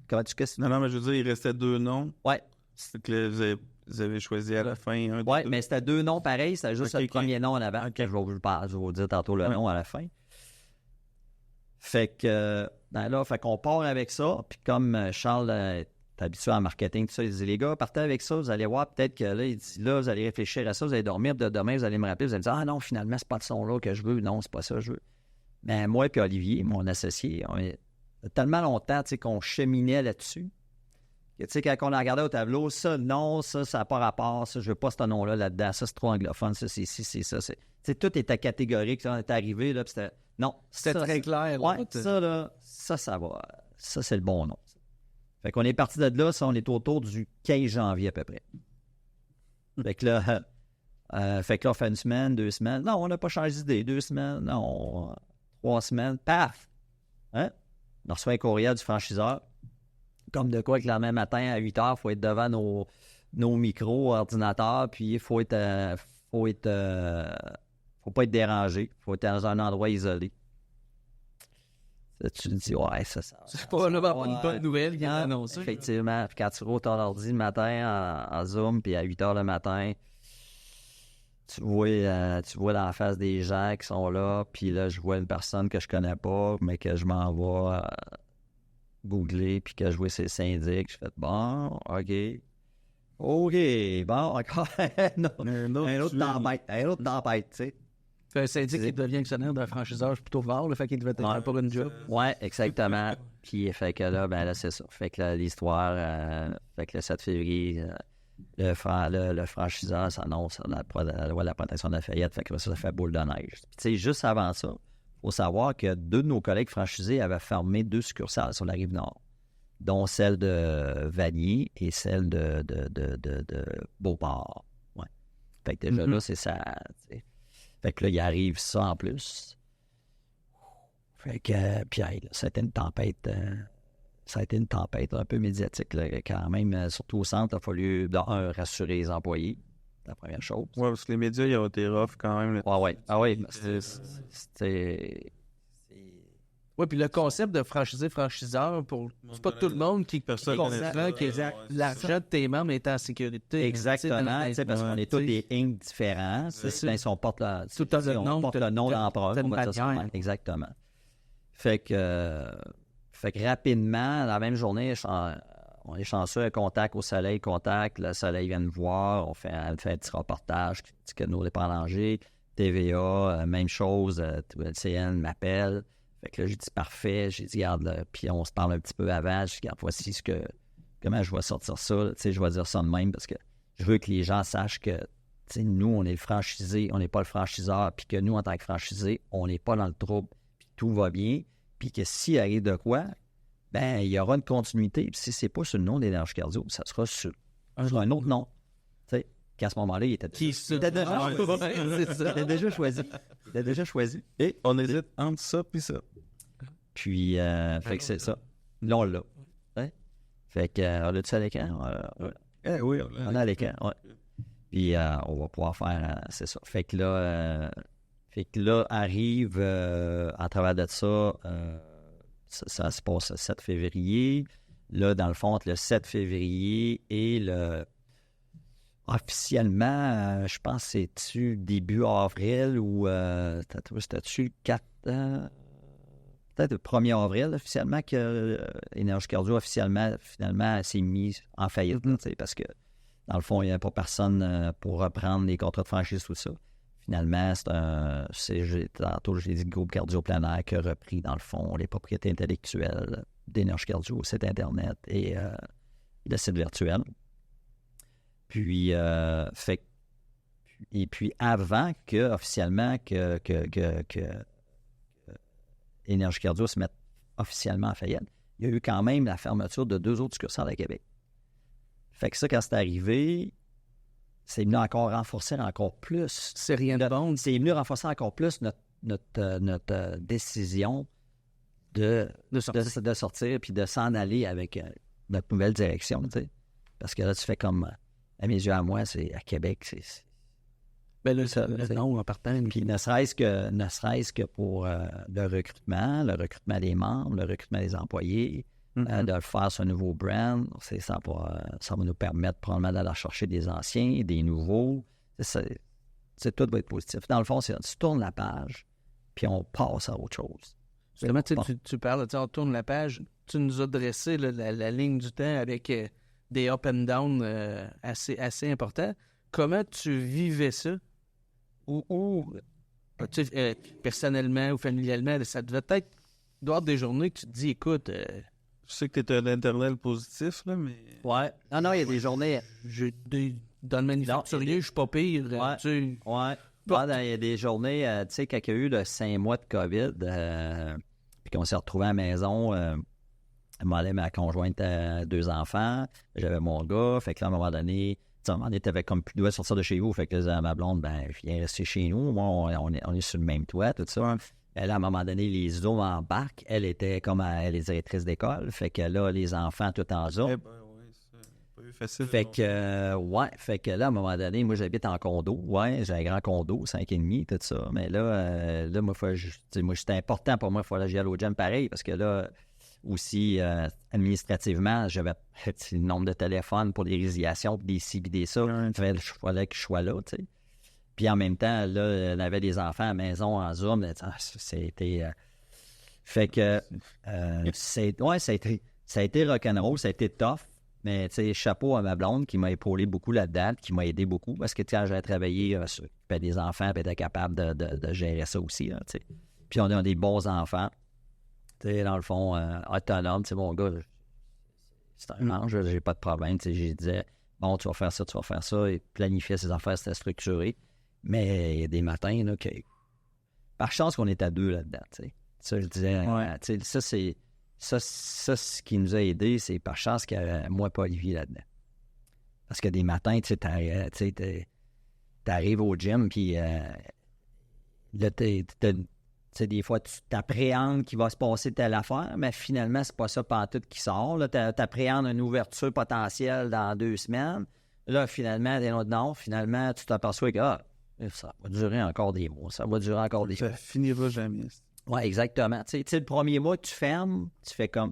Comment tu questionnes? Non, mais je veux dire, il restait 2 noms. Ouais. C'est que vous avez choisi à la fin. Oui, mais c'était 2 noms pareils, c'était juste le premier nom en avant. Je vais vous dire tantôt le nom à la fin. Fait que, fait qu'on part avec ça. Puis comme Charles est habitué en marketing, tout ça, il dit, les gars, partez avec ça, vous allez voir, peut-être que là, il dit, là, vous allez réfléchir à ça, vous allez dormir, puis demain, vous allez me rappeler, vous allez dire, ah non, finalement, c'est pas le son-là que je veux, non, c'est pas ça que je veux. Mais moi et Olivier, mon associé, on est tellement longtemps qu'on cheminait là-dessus. Tu sais, quand on la regardait au tableau, ça, non, ça n'a pas rapport, ça, je veux pas ce nom-là là-dedans, ça, c'est trop anglophone, ça, c'est ici, c'est ça. Tout était catégorique, ça, on est arrivé, là, puis c'était... Non, c'était très clair. Ouais, ça, là, ça va. Ça, c'est le bon nom. Fait qu'on est parti de là, ça, on est autour du 15 janvier à peu près. Fait que là, on fait 1 semaine, 2 semaines. Non, on n'a pas changé d'idée. 2 semaines, non, 3 semaines, paf! Hein? On reçoit un courriel du franchiseur. Comme de quoi que le lendemain matin, à 8 heures, il faut être devant nos micros, ordinateurs, puis il faut pas être dérangé. Il faut être dans un endroit isolé. Tu te dis, ouais, ça. C'est probablement pas une bonne nouvelle qui est annoncée. Effectivement. Puis quand tu roules ton ordi le matin en Zoom, puis à 8 heures le matin, tu vois dans la face des gens qui sont là, puis là, je vois une personne que je connais pas, mais que je m'en vais googler, puis que je vois ses syndics. Je fais, bon, OK, bon, encore un autre tempête, tu sais. C'est un syndic qui devient actionnaire d'un franchiseur plutôt fort, le fait qu'il devait être pour une job. Oui, exactement. Puis, fait que là, c'est ça. Fait que là, l'histoire, fait que le 7 février, le franchiseur s'annonce la loi de la protection de la faillite. Fait que ça fait boule de neige. Puis, tu sais, juste avant ça, il faut savoir que 2 de nos collègues franchisés avaient fermé 2 succursales sur la Rive-Nord, dont celle de Vanier et celle de Beauport. Ouais. Fait que déjà là, c'est ça, tu sais. Fait que là, il arrive ça en plus. Fait que, puis là, ça a été une tempête un peu médiatique, là, quand même. Surtout au centre, il a fallu, rassurer les employés. C'est la première chose. Oui, parce que les médias, ils ont été rough quand même. Oui. Ah oui. Oui, puis le concept de franchiseur, c'est pas tout le monde qui comprend que l'argent de tes membres est en sécurité. Exactement, parce qu'on est tous des Inc différents. Ils portent le nom d'emprunt. Exactement. Fait que rapidement, la même journée, on est chanceux, un contact au soleil, le soleil vient nous voir, on fait un petit reportage, que nous, les Prolongés, TVA, même chose, LCN m'appelle. Fait que là, j'ai dit parfait, j'ai dit regarde, là, puis on se parle un petit peu avant, j'ai dit regarde, voici comment je vais sortir ça, tu sais, je vais dire ça de même parce que je veux que les gens sachent que, tu sais, nous, on est le franchisé, on n'est pas le franchiseur, puis que nous, en tant que franchisé, on n'est pas dans le trouble, puis tout va bien, puis que s'il arrive de quoi, ben il y aura une continuité, puis si c'est pas sur le nom d'Énergie Cardio, ça sera sur un autre nom, tu sais, qu'à ce moment-là, il était déjà choisi. Et on hésite entre ça puis ça. Puis, fait que c'est ça. Là, on l'a. Ouais. Fait que, on l'a-tu à l'écran? Oui, on a à l'écran, ouais. Puis, on va pouvoir faire, c'est ça. Fait que là, Fait que là, arrive, à travers de ça, ça se passe le 7 février. Là, dans le fond, entre le 7 février et officiellement, je pense que c'est-tu début avril ou c'était-tu le 4... peut-être le 1er avril, officiellement, que Énergie Cardio, finalement, s'est mis en faillite. Parce que, dans le fond, il n'y avait pas personne pour reprendre les contrats de franchise, tout ça. Finalement, tantôt, j'ai dit le groupe Cardio Plein Air qui a repris, dans le fond, les propriétés intellectuelles d'Énergie Cardio, site Internet et le site virtuel. Puis, et puis avant que, officiellement, que Énergie Cardio se mette officiellement en faillite, il y a eu quand même la fermeture de 2 autres succursales à Québec. Fait que ça, quand c'est arrivé, c'est venu encore renforcer encore plus. C'est rien de bon. C'est venu renforcer encore plus notre décision de sortir puis de s'en aller avec notre nouvelle direction, tu sais. Parce que là, tu fais comme, à mes yeux, à moi, c'est à Québec, c'est ben là, le nom en partant. Puis ne serait-ce que pour le recrutement des membres, le recrutement des employés, de faire ce nouveau brand, ça va nous permettre probablement d'aller chercher des anciens, des nouveaux. Tout va être positif. Dans le fond, tu tournes la page, puis on passe à autre chose. Justement, tu parles, on tourne la page, tu nous as dressé la ligne du temps avec des up and down assez importants. Comment tu vivais ça? Ou personnellement ou familialement, ça devait être doit être des journées que tu te dis, écoute... Je sais que tu es un internal positif, là, mais... Ouais. Non, il y a des journées... Dans le manufacturier, je suis pas pire. Ouais. Il y a des journées, tu sais, quand il y a eu 5 mois de COVID, puis qu'on s'est retrouvés à la maison, moi, ma conjointe a 2 enfants, j'avais mon gars, fait que là, à un moment donné, t'avais comme plus de doigts sortir de chez vous, fait que là, ma blonde, viens rester chez nous, moi, on est sur le même toit, tout ça. Elle, à un moment donné, les Zoom embarquent. Elle était comme elle est directrice d'école. Fait que là, les enfants, tout en Zoom. Eh ben oui, c'est pas eu facile. Fait que là, à un moment donné, moi, j'habite en condo. Ouais, j'ai un grand condo, 5,5, tout ça. Mais là moi, c'était important pour moi. Il fallait que j'y aille au gym pareil. Parce que là, aussi, administrativement, j'avais le nombre de téléphones pour des résiliations, des ci, des ça. Il fallait que je sois là, tu sais. Puis en même temps, là, on avait des enfants à la maison en Zoom. C'était... Fait que... ça a été rock'n'roll, ça a été tough. Mais, tu sais, chapeau à ma blonde qui m'a épaulé beaucoup là-dedans, qui m'a aidé beaucoup. Parce que, tu sais, j'ai travaillé sur des enfants, puis était capable de gérer ça aussi, là, tu sais. Puis on a des bons enfants. Tu sais, dans le fond, autonomes. Tu sais, mon gars, c'est un ange, j'ai pas de problème. Tu sais, je disais, bon, tu vas faire ça, et planifier ses affaires, c'était structuré. Mais il y a des matins, là, que... Par chance qu'on est à 2 là-dedans, tu sais. Ça, je disais, tu sais, ça, ce qui nous a aidés, c'est par chance qu'il y a moi pas Olivier là-dedans. Parce que des matins, tu sais, t'arrives au gym, puis là, tu sais, des fois, tu t'appréhendes qu'il va se passer telle affaire, mais finalement, c'est pas ça pantoute qui sort. Là, t'appréhendes une ouverture potentielle dans 2 semaines. Là, finalement, finalement, tu t'aperçois que ça va durer encore des mois. Ça va durer encore des mois. Ça finira jamais. Oui, exactement. Tu sais, le premier mois que tu fermes, tu fais comme...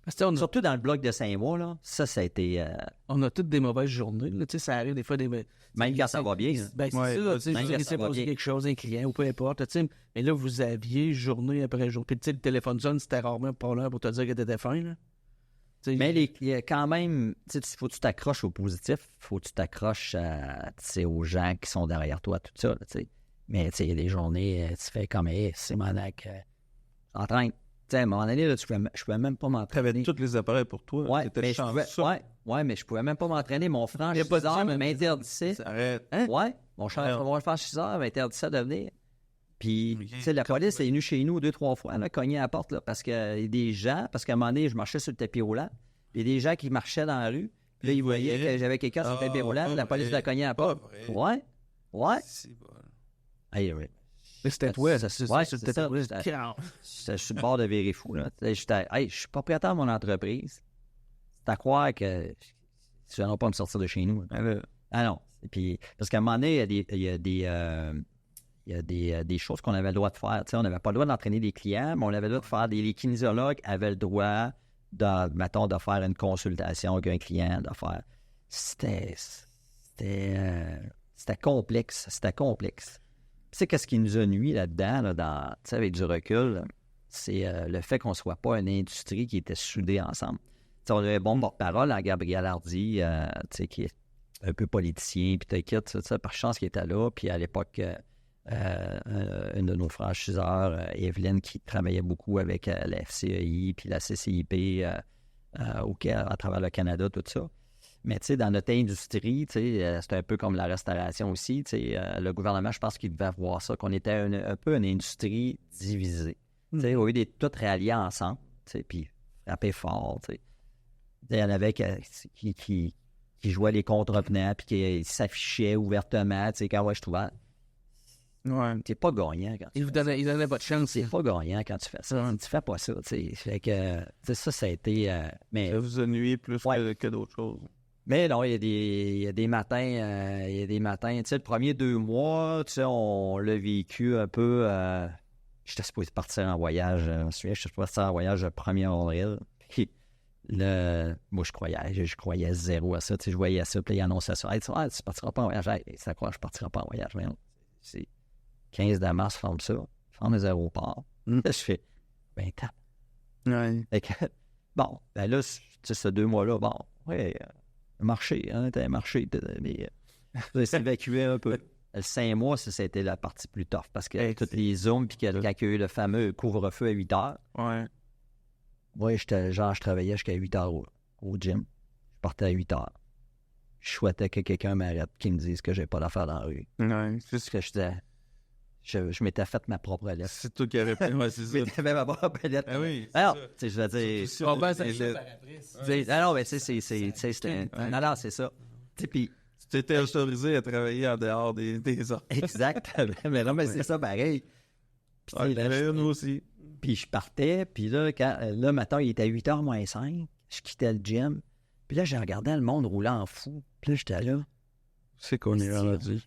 Surtout dans le bloc de 5 mois, là, ça a été... On a toutes des mauvaises journées. Là, ça arrive des fois... Même quand ça va bien. Ben, c'est ça. Même quand ça va bien. Quelque chose, un client ou peu importe. Mais là, vous aviez journée après jour. Puis le téléphone sonne, c'était rarement pas là pour te dire que t'étais fin. Là. Mais quand même, il faut que tu t'accroches au positif. Il faut que tu t'accroches aux gens qui sont derrière toi, tout ça. Là, mais il y a des journées, tu fais comme, c'est manac. Entraîne. À un moment donné, là, je pouvais même pas m'entraîner. Tu avais tous les appareils pour toi. Ouais, mais je pouvais même pas m'entraîner. Mon franchiseur m'interdisait. Arrête. Hein? Ouais, mon franchiseur m'interdisait de venir. Puis, la police est venue chez nous 2-3 fois, là, cogner à la porte, là, parce qu'il y a des gens, parce qu'à un moment donné, je marchais sur le tapis roulant, il y a des gens qui marchaient dans la rue, puis là, ils voyaient que j'avais quelqu'un sur le tapis roulant, la police a cogné à la porte. Ouais. C'est bon. Mais c'était toi, ça. Ouais, c'était ça. Je suis le bord de virer fou, là. Je suis propriétaire de mon entreprise. C'est à croire que tu ne vas pas me sortir de chez nous. Ah non. Et puis, parce qu'à un moment donné, il y a y a des choses qu'on avait le droit de faire. T'sais, on n'avait pas le droit d'entraîner des clients, mais on avait le droit de faire les kinésiologues avaient le droit mettons, de faire une consultation avec un client, de faire. C'était complexe. C'était complexe. Tu sais, qu'est-ce qui nous a nuit là-dedans, avec du recul, c'est le fait qu'on ne soit pas une industrie qui était soudée ensemble. T'sais, on avait un bon porte-parole à Gabriel Hardy, qui est un peu politicien, puis t'inquiète, par chance qu'il était là. Puis à l'époque, une de nos franchiseurs, Evelyne, qui travaillait beaucoup avec la FCEI, puis la CCIP à travers le Canada, tout ça. Mais tu sais, dans notre industrie, c'est un peu comme la restauration aussi. Le gouvernement, je pense qu'il devait voir ça, qu'on était un peu une industrie divisée. Au lieu d'être toutes réalliées ensemble, puis frapper fort. Il y en avait qui jouaient les contrevenants, puis qui s'affichaient ouvertement. Quand je trouvais. Ouais. T'es pas gagnant quand tu fais ça. Il donnait pas de chance. T'es pas gagnant quand tu fais ça. Tu fais pas ça. Fait que ça a été. Mais ça vous a nuit plus que d'autres choses. Mais non, il y a des matins, le premier 2 mois, on l'a vécu un peu. J'étais supposé partir en voyage. Je me souviens, j'étais supposé partir en voyage le 1er avril. Puis moi, je croyais zéro à ça. Je voyais ça, puis il annonçait ça. Hey, tu partiras pas en voyage. C'est quoi, je partirai pas en voyage? Mais non, c'est 15 de mars, ferme ça. Ferme les aéroports. Là, je fais, tape. Ouais. Bon, là, ce 2 mois-là, marché, t'as marché, mais ça s'est évacué un peu. Le 5 mois, ça a été la partie plus tough parce que toutes les zooms, puis quand il y a eu le fameux couvre-feu à 8 heures. Ouais. Moi, je travaillais jusqu'à 8 heures au gym. Je partais à 8 heures. Je souhaitais que quelqu'un m'arrête, qu'il me dise que j'ai pas d'affaires dans la rue. Ouais. C'est ce que je m'étais fait ma propre lettre. C'est toi qui aurais pu. Ouais, c'est ça. Je m'étais fait ma propre lettre. Ah oui. Alors, je veux dire. Non, mais c'était. Non, c'est ça. Puis. Tu t'étais autorisé à travailler en dehors des heures. Exactement. Mais non, mais c'est ça pareil. Puis il y en avait une aussi. Puis je partais, puis là, maintenant, il était 8h moins 5. Je quittais le gym. Puis là, j'ai regardé le monde rouler en fou. Puis là, j'étais là. C'est qu'on est rendu.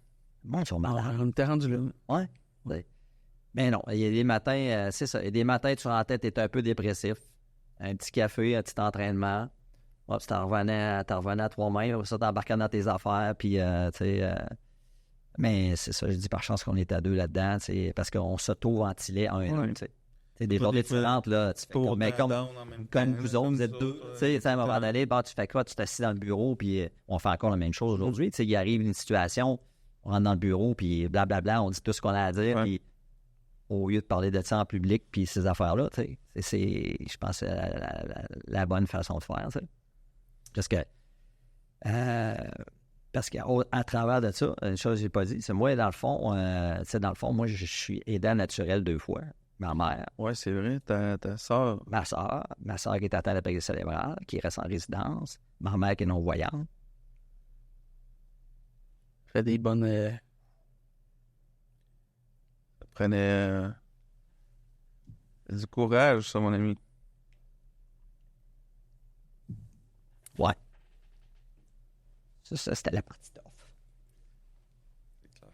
Le monde sont malades. On était rendu là. Ouais. Mais non, il y a des matins, c'est ça. Il y a des matins, tu rentrais, tu étais un peu dépressif. Un petit café, un petit entraînement. Hop, tu t'en revenais à toi-même. Ça, t'embarquais dans tes affaires. Puis, tu sais. Mais c'est ça, je dis par chance qu'on était à 2 là-dedans, parce qu'on s'auto-ventilait un et un, tu sais. C'est des journées différentes, là. Tu fais comme vous autres, vous êtes 2. Tu sais, à un moment donné, tu fais quoi? Tu t'assis dans le bureau, puis on fait encore la même chose aujourd'hui. Tu sais, il arrive une situation, on rentre dans le bureau, puis blablabla, on dit tout ce qu'on a à dire, puis au lieu de parler de ça en public, puis ces affaires-là, tu sais, je pense, c'est la bonne façon de faire, tu sais. Parce qu'à travers de ça, une chose que j'ai pas dit, c'est moi, dans le fond, moi, je suis aidant naturel 2 fois. Ma mère. Oui, c'est vrai. Ta soeur. Ma soeur qui est atteinte de paralysie cérébrale, qui reste en résidence. Ma mère qui est non-voyante. Fait des bonnes... Ça prenait du courage, ça, mon ami. Ouais. Ça c'était la partie tough. C'est clair.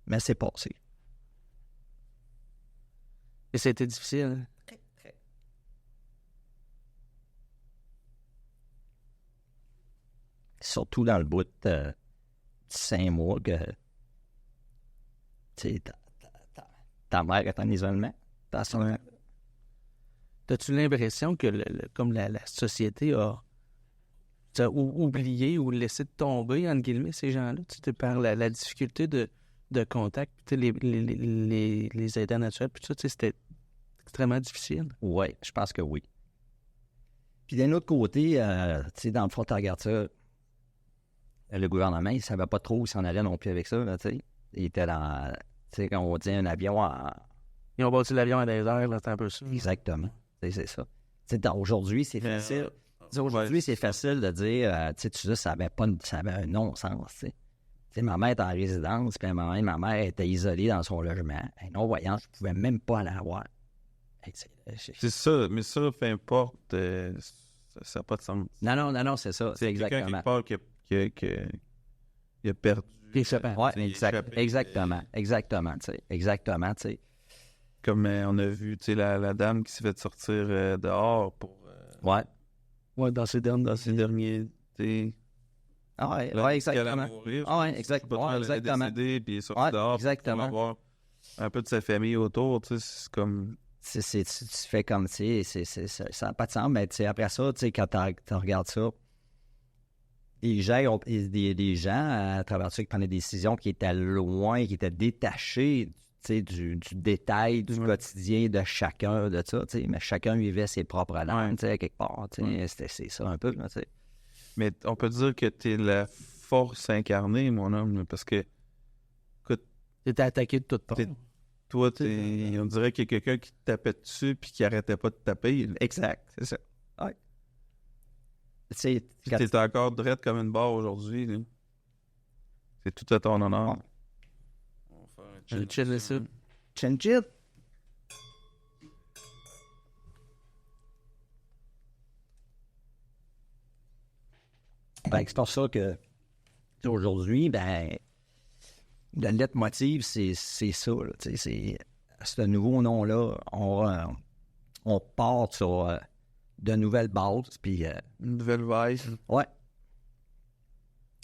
Mais c'est passé. Et ça a été difficile, hein? Très. Surtout dans le bout de 5 mois que tu sais, ta mère est en isolement. T'as-tu l'impression que comme la société a oublié ou laissé tomber, entre guillemets, ces gens-là? Tu sais, par la difficulté de contact, les aidants naturels, puis tout ça, c'était extrêmement difficile. Oui, je pense que oui. Puis d'un autre côté, tu sais, dans le fond, tu regardes ça, le gouvernement, il ne savait pas trop où s'en allait non plus avec ça, là, tu sais. Il était dans, tu sais, quand on dit un avion Ils ont bâti l'avion à des airs, là, c'est un peu ça. Exactement, c'est ça. Tu sais, aujourd'hui, c'est facile. Aujourd'hui, c'est facile de dire, tu sais, ça avait un non-sens, tu sais. Tu sais, ma mère était en résidence, puis ma mère était isolée dans son logement. Un non-voyant, je ne pouvais même pas aller la voir. C'est ça, mais ça, peu importe. Ça n'a pas de sens. Non, c'est ça. C'est exactement. Quelqu'un quelque part qui a perdu. Oui, exactement. Comme on a vu, la dame qui s'est fait sortir dehors pour... Ouais, dans ces derniers... exactement. Exactement. Décédé, puis il est sorti dehors pour avoir un peu de sa famille autour, c'est comme... Tu fais comme, ça n'a pas de sens, mais après ça, quand tu regardes ça, les gens, des gens à travers ça qui prenaient des décisions qui étaient loin, qui étaient détachés du détail, du quotidien de chacun, de ça, mais chacun vivait ses propres langues, quelque part. C'est ça un peu. Là, mais on peut dire que tu es la force incarnée, mon homme, parce que... Tu étais attaqué de toutes parts. Toi, on dirait qu'il y a quelqu'un qui te tapait dessus puis qui arrêtait pas de taper. Exact, c'est ça. Ouais. Tu es encore droite comme une barre aujourd'hui. Là. C'est tout à ton honneur. On va faire un chill ça. Chill. C'est pour ça que aujourd'hui, le leitmotiv, c'est ça. Là, c'est ce nouveau nom-là, on part sur de nouvelles bases. Puis, une nouvelle vibe. Ouais.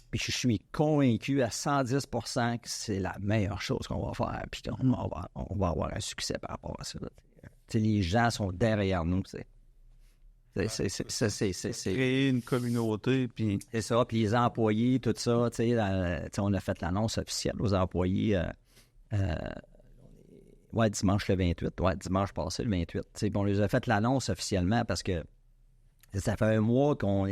Puis je suis convaincu à 110% que c'est la meilleure chose qu'on va faire. Puis on va avoir un succès par rapport à ça. Les gens sont derrière nous. C'est créer une communauté. Puis... C'est ça. Puis les employés, tout ça, on a fait l'annonce officielle aux employés dimanche le 28. Ouais, dimanche passé, le 28. On les a fait l'annonce officiellement parce que ça fait un mois qu'on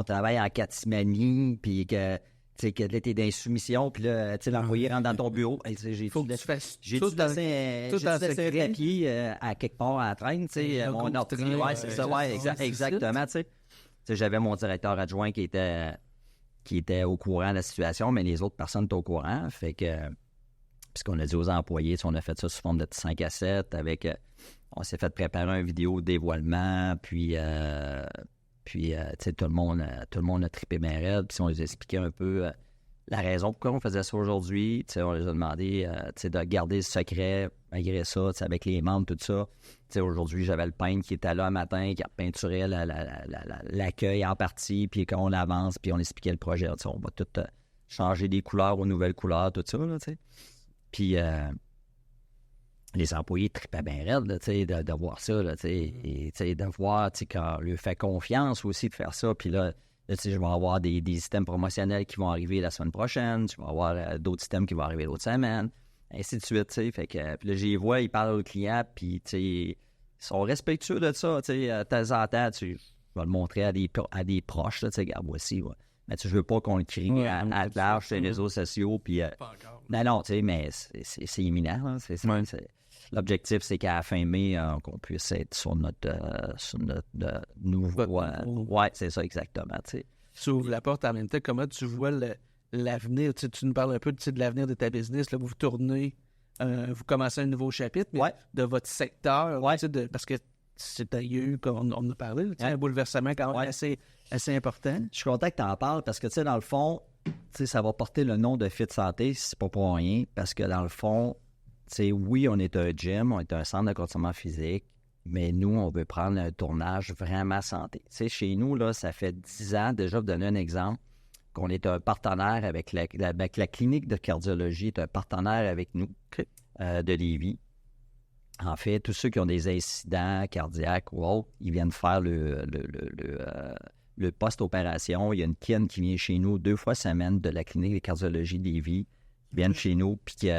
travaille en catimanie, puis que là, t'es d'insoumission, puis là, l'employé rentre dans ton bureau. Il faut que tu fasses tout dans un papier à quelque part à la traîne, mon ordi. Ouais, c'est ça, exactement, j'avais mon directeur adjoint qui était au courant de la situation, mais les autres personnes étaient au courant, fait que, puisqu'on a dit aux employés, on a fait ça sous forme de 5 à 7, avec, on s'est fait préparer une vidéo de dévoilement, puis tout le monde a trippé bien raide. Puis on les a expliqué un peu la raison pourquoi on faisait ça aujourd'hui. On les a demandé de garder le secret malgré ça, avec les membres, tout ça. Aujourd'hui, j'avais le peintre qui était là un matin, qui a peinturé l'accueil en partie, puis quand on avance, puis on expliquait le projet. On va tout changer des couleurs aux nouvelles couleurs, tout ça. Là, puis... les employés trippaient bien raide de voir ça, là, et de voir qu'on lui fait confiance aussi de faire ça. Puis là je vais avoir des systèmes promotionnels qui vont arriver la semaine prochaine, je vais avoir d'autres systèmes qui vont arriver l'autre semaine, ainsi de suite. Fait que, puis là, j'y vois, ils parlent aux clients, puis ils sont respectueux de ça. De temps en temps, je vais le montrer à des proches. Regarde, voici. Ouais. Mais je veux pas qu'on le crie à large sur les réseaux sociaux. Puis, pas encore. Non, mais c'est imminent. Hein, l'objectif, c'est qu'à la fin mai, qu'on puisse être sur notre nouveau... Oui, c'est ça, exactement. Tu ouvres la porte en même temps. Comment tu vois l'avenir? Tu nous parles un peu de l'avenir de ta business. Là, vous tournez, vous commencez un nouveau chapitre mais de votre secteur. Parce que il y a eu, comme on a parlé, un bouleversement quand même assez important. Je suis content que tu en parles parce que, dans le fond, ça va porter le nom de Fit Santé, c'est pas pour rien, parce que, dans le fond, oui, on est un gym, on est un centre de conditionnement physique, mais nous, on veut prendre un tournage vraiment santé. Chez nous, là, ça fait 10 ans, déjà, pour donner un exemple, qu'on est un partenaire avec la clinique de cardiologie, est un partenaire avec nous de Lévis. En fait, tous ceux qui ont des incidents cardiaques ou autres, ils viennent faire le post-opération. Il y a une kin qui vient chez nous 2 fois semaine de la clinique de cardiologie de Lévis. Ils viennent chez nous, puis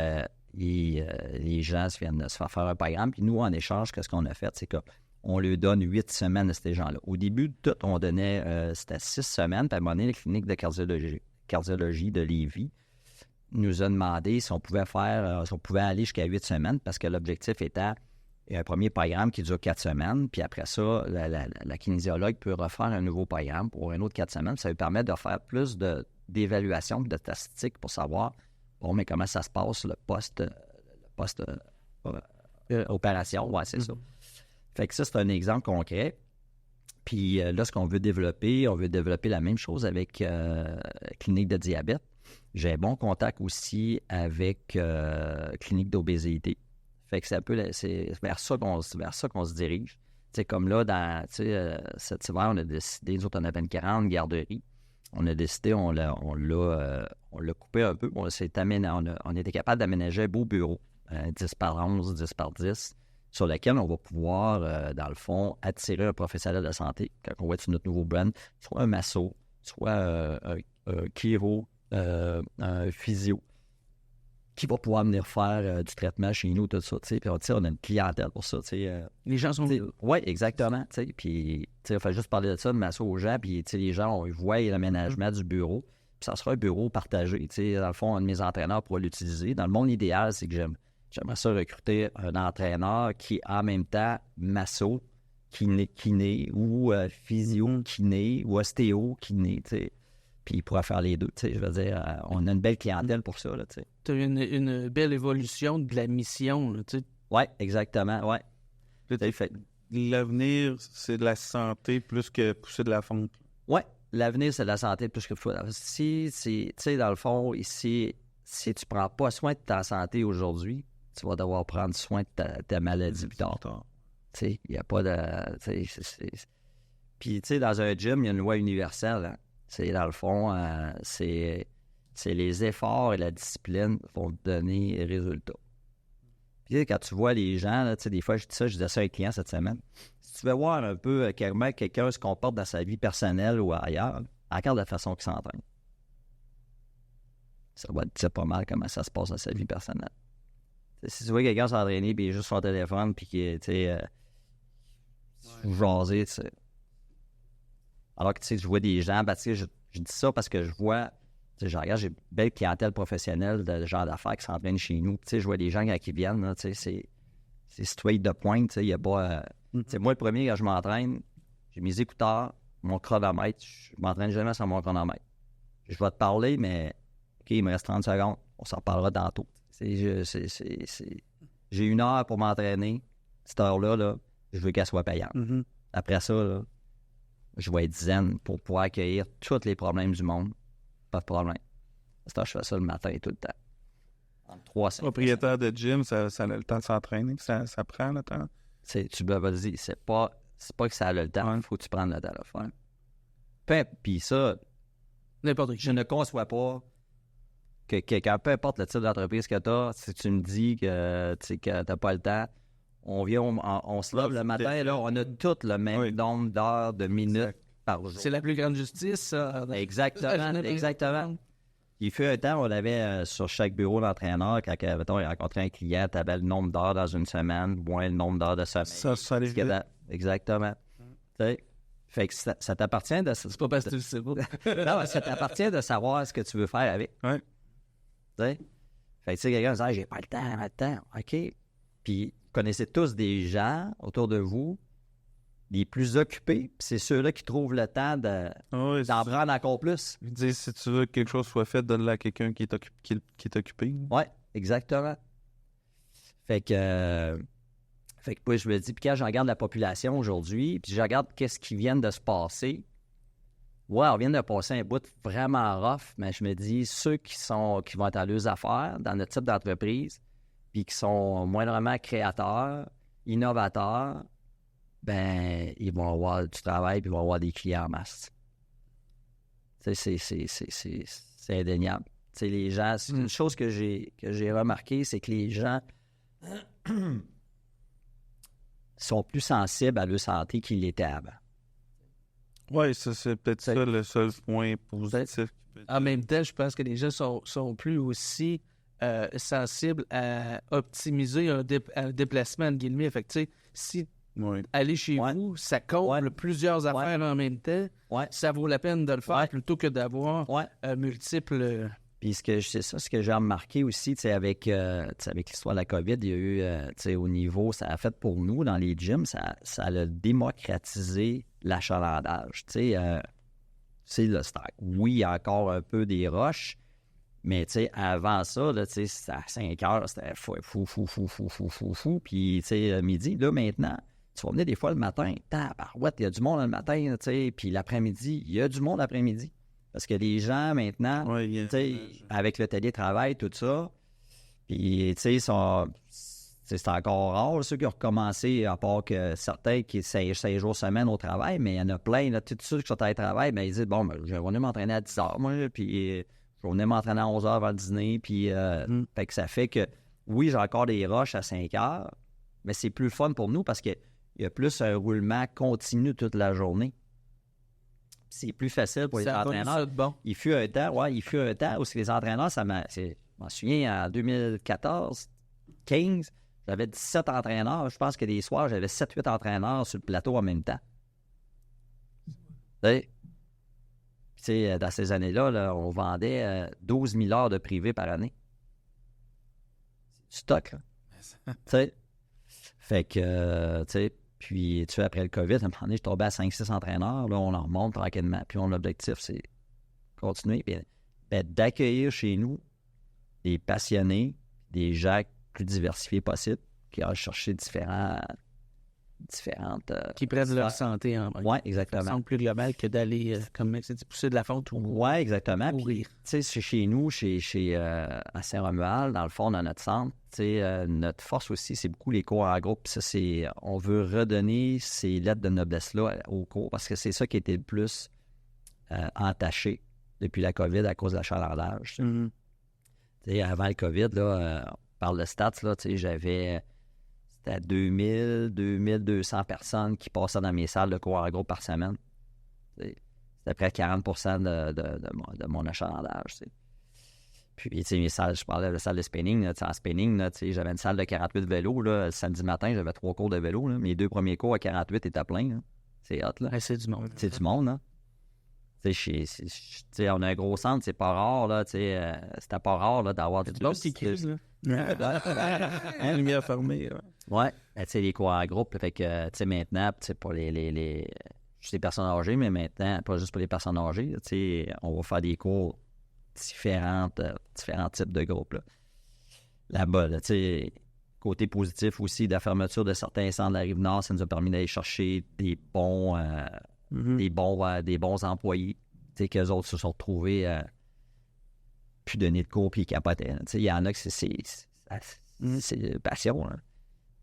les gens viennent se faire un programme. Puis nous, en échange, qu'est-ce qu'on a fait? C'est qu'on leur donne 8 semaines à ces gens-là. Au début de tout, on donnait, c'était 6 semaines. Puis à un moment donné, la clinique de cardiologie de Lévis nous a demandé si on pouvait aller jusqu'à 8 semaines parce que l'objectif était un premier programme qui dure 4 semaines. Puis après ça, la kinésiologue peut refaire un nouveau programme pour un autre 4 semaines. Ça lui permet de faire plus d'évaluation, de statistiques pour savoir mais comment ça se passe, le post-opération. Ouais, c'est ça. Fait que ça, c'est un exemple concret. Puis là, ce qu'on veut développer, on veut développer la même chose avec clinique de diabète. J'ai un bon contact aussi avec clinique d'obésité. Fait que c'est vers ça qu'on se dirige. T'sais, comme là, cet hiver, on a décidé, nous autres, on avait une 40 garderies. On a décidé, on l'a coupé un peu. On était capable d'aménager un beau bureau, 10 par 11, 10 par 10, sur lequel on va pouvoir, dans le fond, attirer un professionnel de santé quand on va être sur notre nouveau brand, soit un masso, soit un chiro, un physio, qui va pouvoir venir faire du traitement chez nous, tout ça, tu sais. Puis, on a une clientèle pour ça, tu sais. Les gens sont... Oui, exactement, tu sais. Puis, tu sais, il faut juste parler de ça, de masso aux gens, puis, tu sais, les gens, ils voient l'aménagement du bureau, puis ça sera un bureau partagé, tu sais. Dans le fond, un de mes entraîneurs pourra l'utiliser. Dans le monde idéal, c'est que j'aimerais ça recruter un entraîneur qui, en même temps, masso, kiné ou physio, kiné, ou ostéo, kiné, tu sais. Puis il pourra faire les deux, tu sais, je veux dire, on a une belle clientèle pour ça, là, tu sais. Tu as une belle évolution de la mission, là, tu sais. Oui, exactement, oui. L'avenir, c'est de la santé plus que pousser de la fonte. Oui, l'avenir, c'est de la santé plus que pousser de la fonte. Tu sais, dans le fond, ici, si tu prends pas soin de ta santé aujourd'hui, tu vas devoir prendre soin de ta maladie plus tard. Tu sais, il n'y a pas de... Puis, tu sais, dans un gym, il y a une loi universelle, hein. C'est, dans le fond, c'est les efforts et la discipline vont te donner les résultats. Puis quand tu vois les gens, là, des fois, je disais ça à un client cette semaine, si tu veux voir un peu comment quelqu'un se comporte dans sa vie personnelle ou ailleurs, regarde la façon qu'il s'entraîne. Ça va te dire pas mal comment ça se passe dans sa vie personnelle. Si tu vois quelqu'un s'entraîner puis il est juste sur son téléphone puis qu'il est jaser, tu sais. Alors que, tu sais, je vois des gens, je dis ça parce que je vois, tu sais, je regarde, j'ai une belle clientèle professionnelle de genre d'affaires qui s'entraînent chez nous. Tu sais, je vois des gens quand ils viennent, là, tu sais, c'est straight de pointe, tu sais, il n'y a pas... Tu sais, moi, le premier, quand je m'entraîne, j'ai mes écouteurs, mon chronomètre, je m'entraîne jamais sans mon chronomètre. Je vais te parler, mais, OK, il me reste 30 secondes, on s'en reparlera tantôt. J'ai 1 heure pour m'entraîner, cette heure-là, là, je veux qu'elle soit payante. Mm-hmm. Après ça, là, je vais être zen pour pouvoir accueillir tous les problèmes du monde. Pas de problème. Je fais ça le matin tout le temps. En 3-5. Propriétaire de gym, ça a le temps de s'entraîner. Ça prend le temps. Tu me dis, c'est pas que ça a le temps. Il faut que tu prennes le temps de le faire. Puis ça, n'importe qui. Je ne conçois pas que quelqu'un, peu importe le type d'entreprise que tu as, si tu me dis que tu n'as pas le temps, on vient, on se lève le matin, là, on a tout le même nombre d'heures, de minutes par jour. C'est la plus grande justice, ça. Exactement. Il fait un temps, on avait sur chaque bureau d'entraîneur, quand mettons, il rencontrait un client, tu avais le nombre d'heures dans une semaine, moins le nombre d'heures de semaine. Ça allait vite. Exactement. Fait que ça t'appartient de... C'est pas parce que tu le sais pas. Non, ça t'appartient de savoir ce que tu veux faire avec. Oui. Fait que tu sais, quelqu'un dit « j'ai pas le temps. » OK. Puis vous connaissez tous des gens autour de vous, les plus occupés, puis c'est ceux-là qui trouvent le temps d'en prendre encore plus. Dire, si tu veux que quelque chose soit fait, donne-le à quelqu'un qui est occupé. Oui, exactement. Fait que moi, je me dis, puis quand je regarde la population aujourd'hui, puis je regarde qu'est-ce qui vient de se passer, on vient de passer un bout vraiment rough, mais je me dis, ceux qui vont être à leurs affaires dans notre type d'entreprise, puis qui sont moindrement créateurs, innovateurs, ben ils vont avoir du travail, puis ils vont avoir des clients en masse. C'est indéniable. T'sais, les gens, c'est une chose que j'ai remarqué, c'est que les gens sont plus sensibles à leur santé qu'ils l'étaient avant. Oui, c'est peut-être ça le seul point positif. En même temps, je pense que les gens sont plus aussi sensibles à optimiser un déplacement, entre guillemets. Fait que, tu sais, si aller chez vous, ça comble plusieurs affaires en même temps, ça vaut la peine de le faire plutôt que d'avoir multiples... Puis c'est ça, ce que j'ai remarqué aussi, avec l'histoire de la COVID, il y a eu, au niveau, ça a fait pour nous, dans les gyms, ça a démocratisé l'achalandage. C'est le stack. Oui, il y a encore un peu des rushs, mais avant ça, là, c'était à 5 heures, c'était fou. Puis, midi, là, maintenant, Tu vas venir des fois le matin, tabarouette, il y a du monde le matin, tu sais, puis l'après-midi, il y a du monde l'après-midi. Parce que les gens, maintenant, tu sais, avec le télétravail, tout ça, puis, tu sais, c'est encore rare, ceux qui ont recommencé, à part que certains qui 5 jours semaine au travail, mais il y en a plein, là, tous ceux qui sont à travail, ben, ils disent, bon, ben, je vais venir m'entraîner à 10 h, moi, puis je vais venir m'entraîner à 11 h avant le dîner, puis fait que ça fait que, oui, j'ai encore des rushs à 5 h, mais c'est plus fun pour nous parce qu'il y a plus un roulement continu toute la journée. C'est plus facile pour les entraîneurs. Bon. Il fut un temps où les entraîneurs, je m'en souviens, en 2014, 15, j'avais 17 entraîneurs. Je pense que des soirs, j'avais 7-8 entraîneurs sur le plateau en même temps. Tu sais, dans ces années-là, là, on vendait 12 000 heures de privé par année. C'est du stock, là. Tu sais. Fait que, tu sais, puis, tu sais, après le COVID, à un moment donné, je tombais à 5-6 entraîneurs. Là, on en remonte tranquillement. Puis, mon objectif, c'est continuer. Puis, d'accueillir chez nous des passionnés, des gens le plus diversifiés possible, qui ont cherché différentes... qui prennent leur santé en exactement. plus globale que d'aller, comme c'est dit, pousser de la fonte ou... Oui, exactement. Puis, tu sais, c'est chez nous, à Saint-Romuald, dans le fond, dans notre centre, tu sais, notre force aussi, c'est beaucoup les cours en groupe. Puis ça, on veut redonner ces lettres de noblesse-là aux cours parce que c'est ça qui était le plus entaché depuis la COVID à cause de l'achalandage. Mm-hmm. Tu sais, avant le COVID, là, on parle de stats, là, tu sais, j'avais... C'était 2200 personnes qui passaient dans mes salles de cours en groupe par semaine. C'était près de 40 de mon achalandage. T'sais. Puis, tu sais, mes salles, je parlais de salle de spinning. Là, en spinning, là, j'avais une salle de 48 vélos. Là, le samedi matin, j'avais 3 cours de vélo. Là. Mes 2 premiers cours à 48 étaient pleins. Là. C'est hot. Là. Ouais, c'est du monde. C'est du monde. Là. On a un gros centre, c'est pas rare. Là, c'était pas rare là, d'avoir du monde qui crise, là. Lumière fermée. Ouais, tu sais, les cours en groupe, fait que, tu sais, maintenant, tu sais, pour les personnes âgées, mais maintenant, pas juste pour les personnes âgées, tu sais, on va faire des cours différents types de groupes, là. Là-bas, là, tu sais, côté positif aussi, de la fermeture de certains centres de la Rive-Nord, ça nous a permis d'aller chercher des bons employés, tu sais, qu'eux autres se sont retrouvés plus donner de cours puis ils capotaient. Tu sais, il y en a que c'est passion, hein.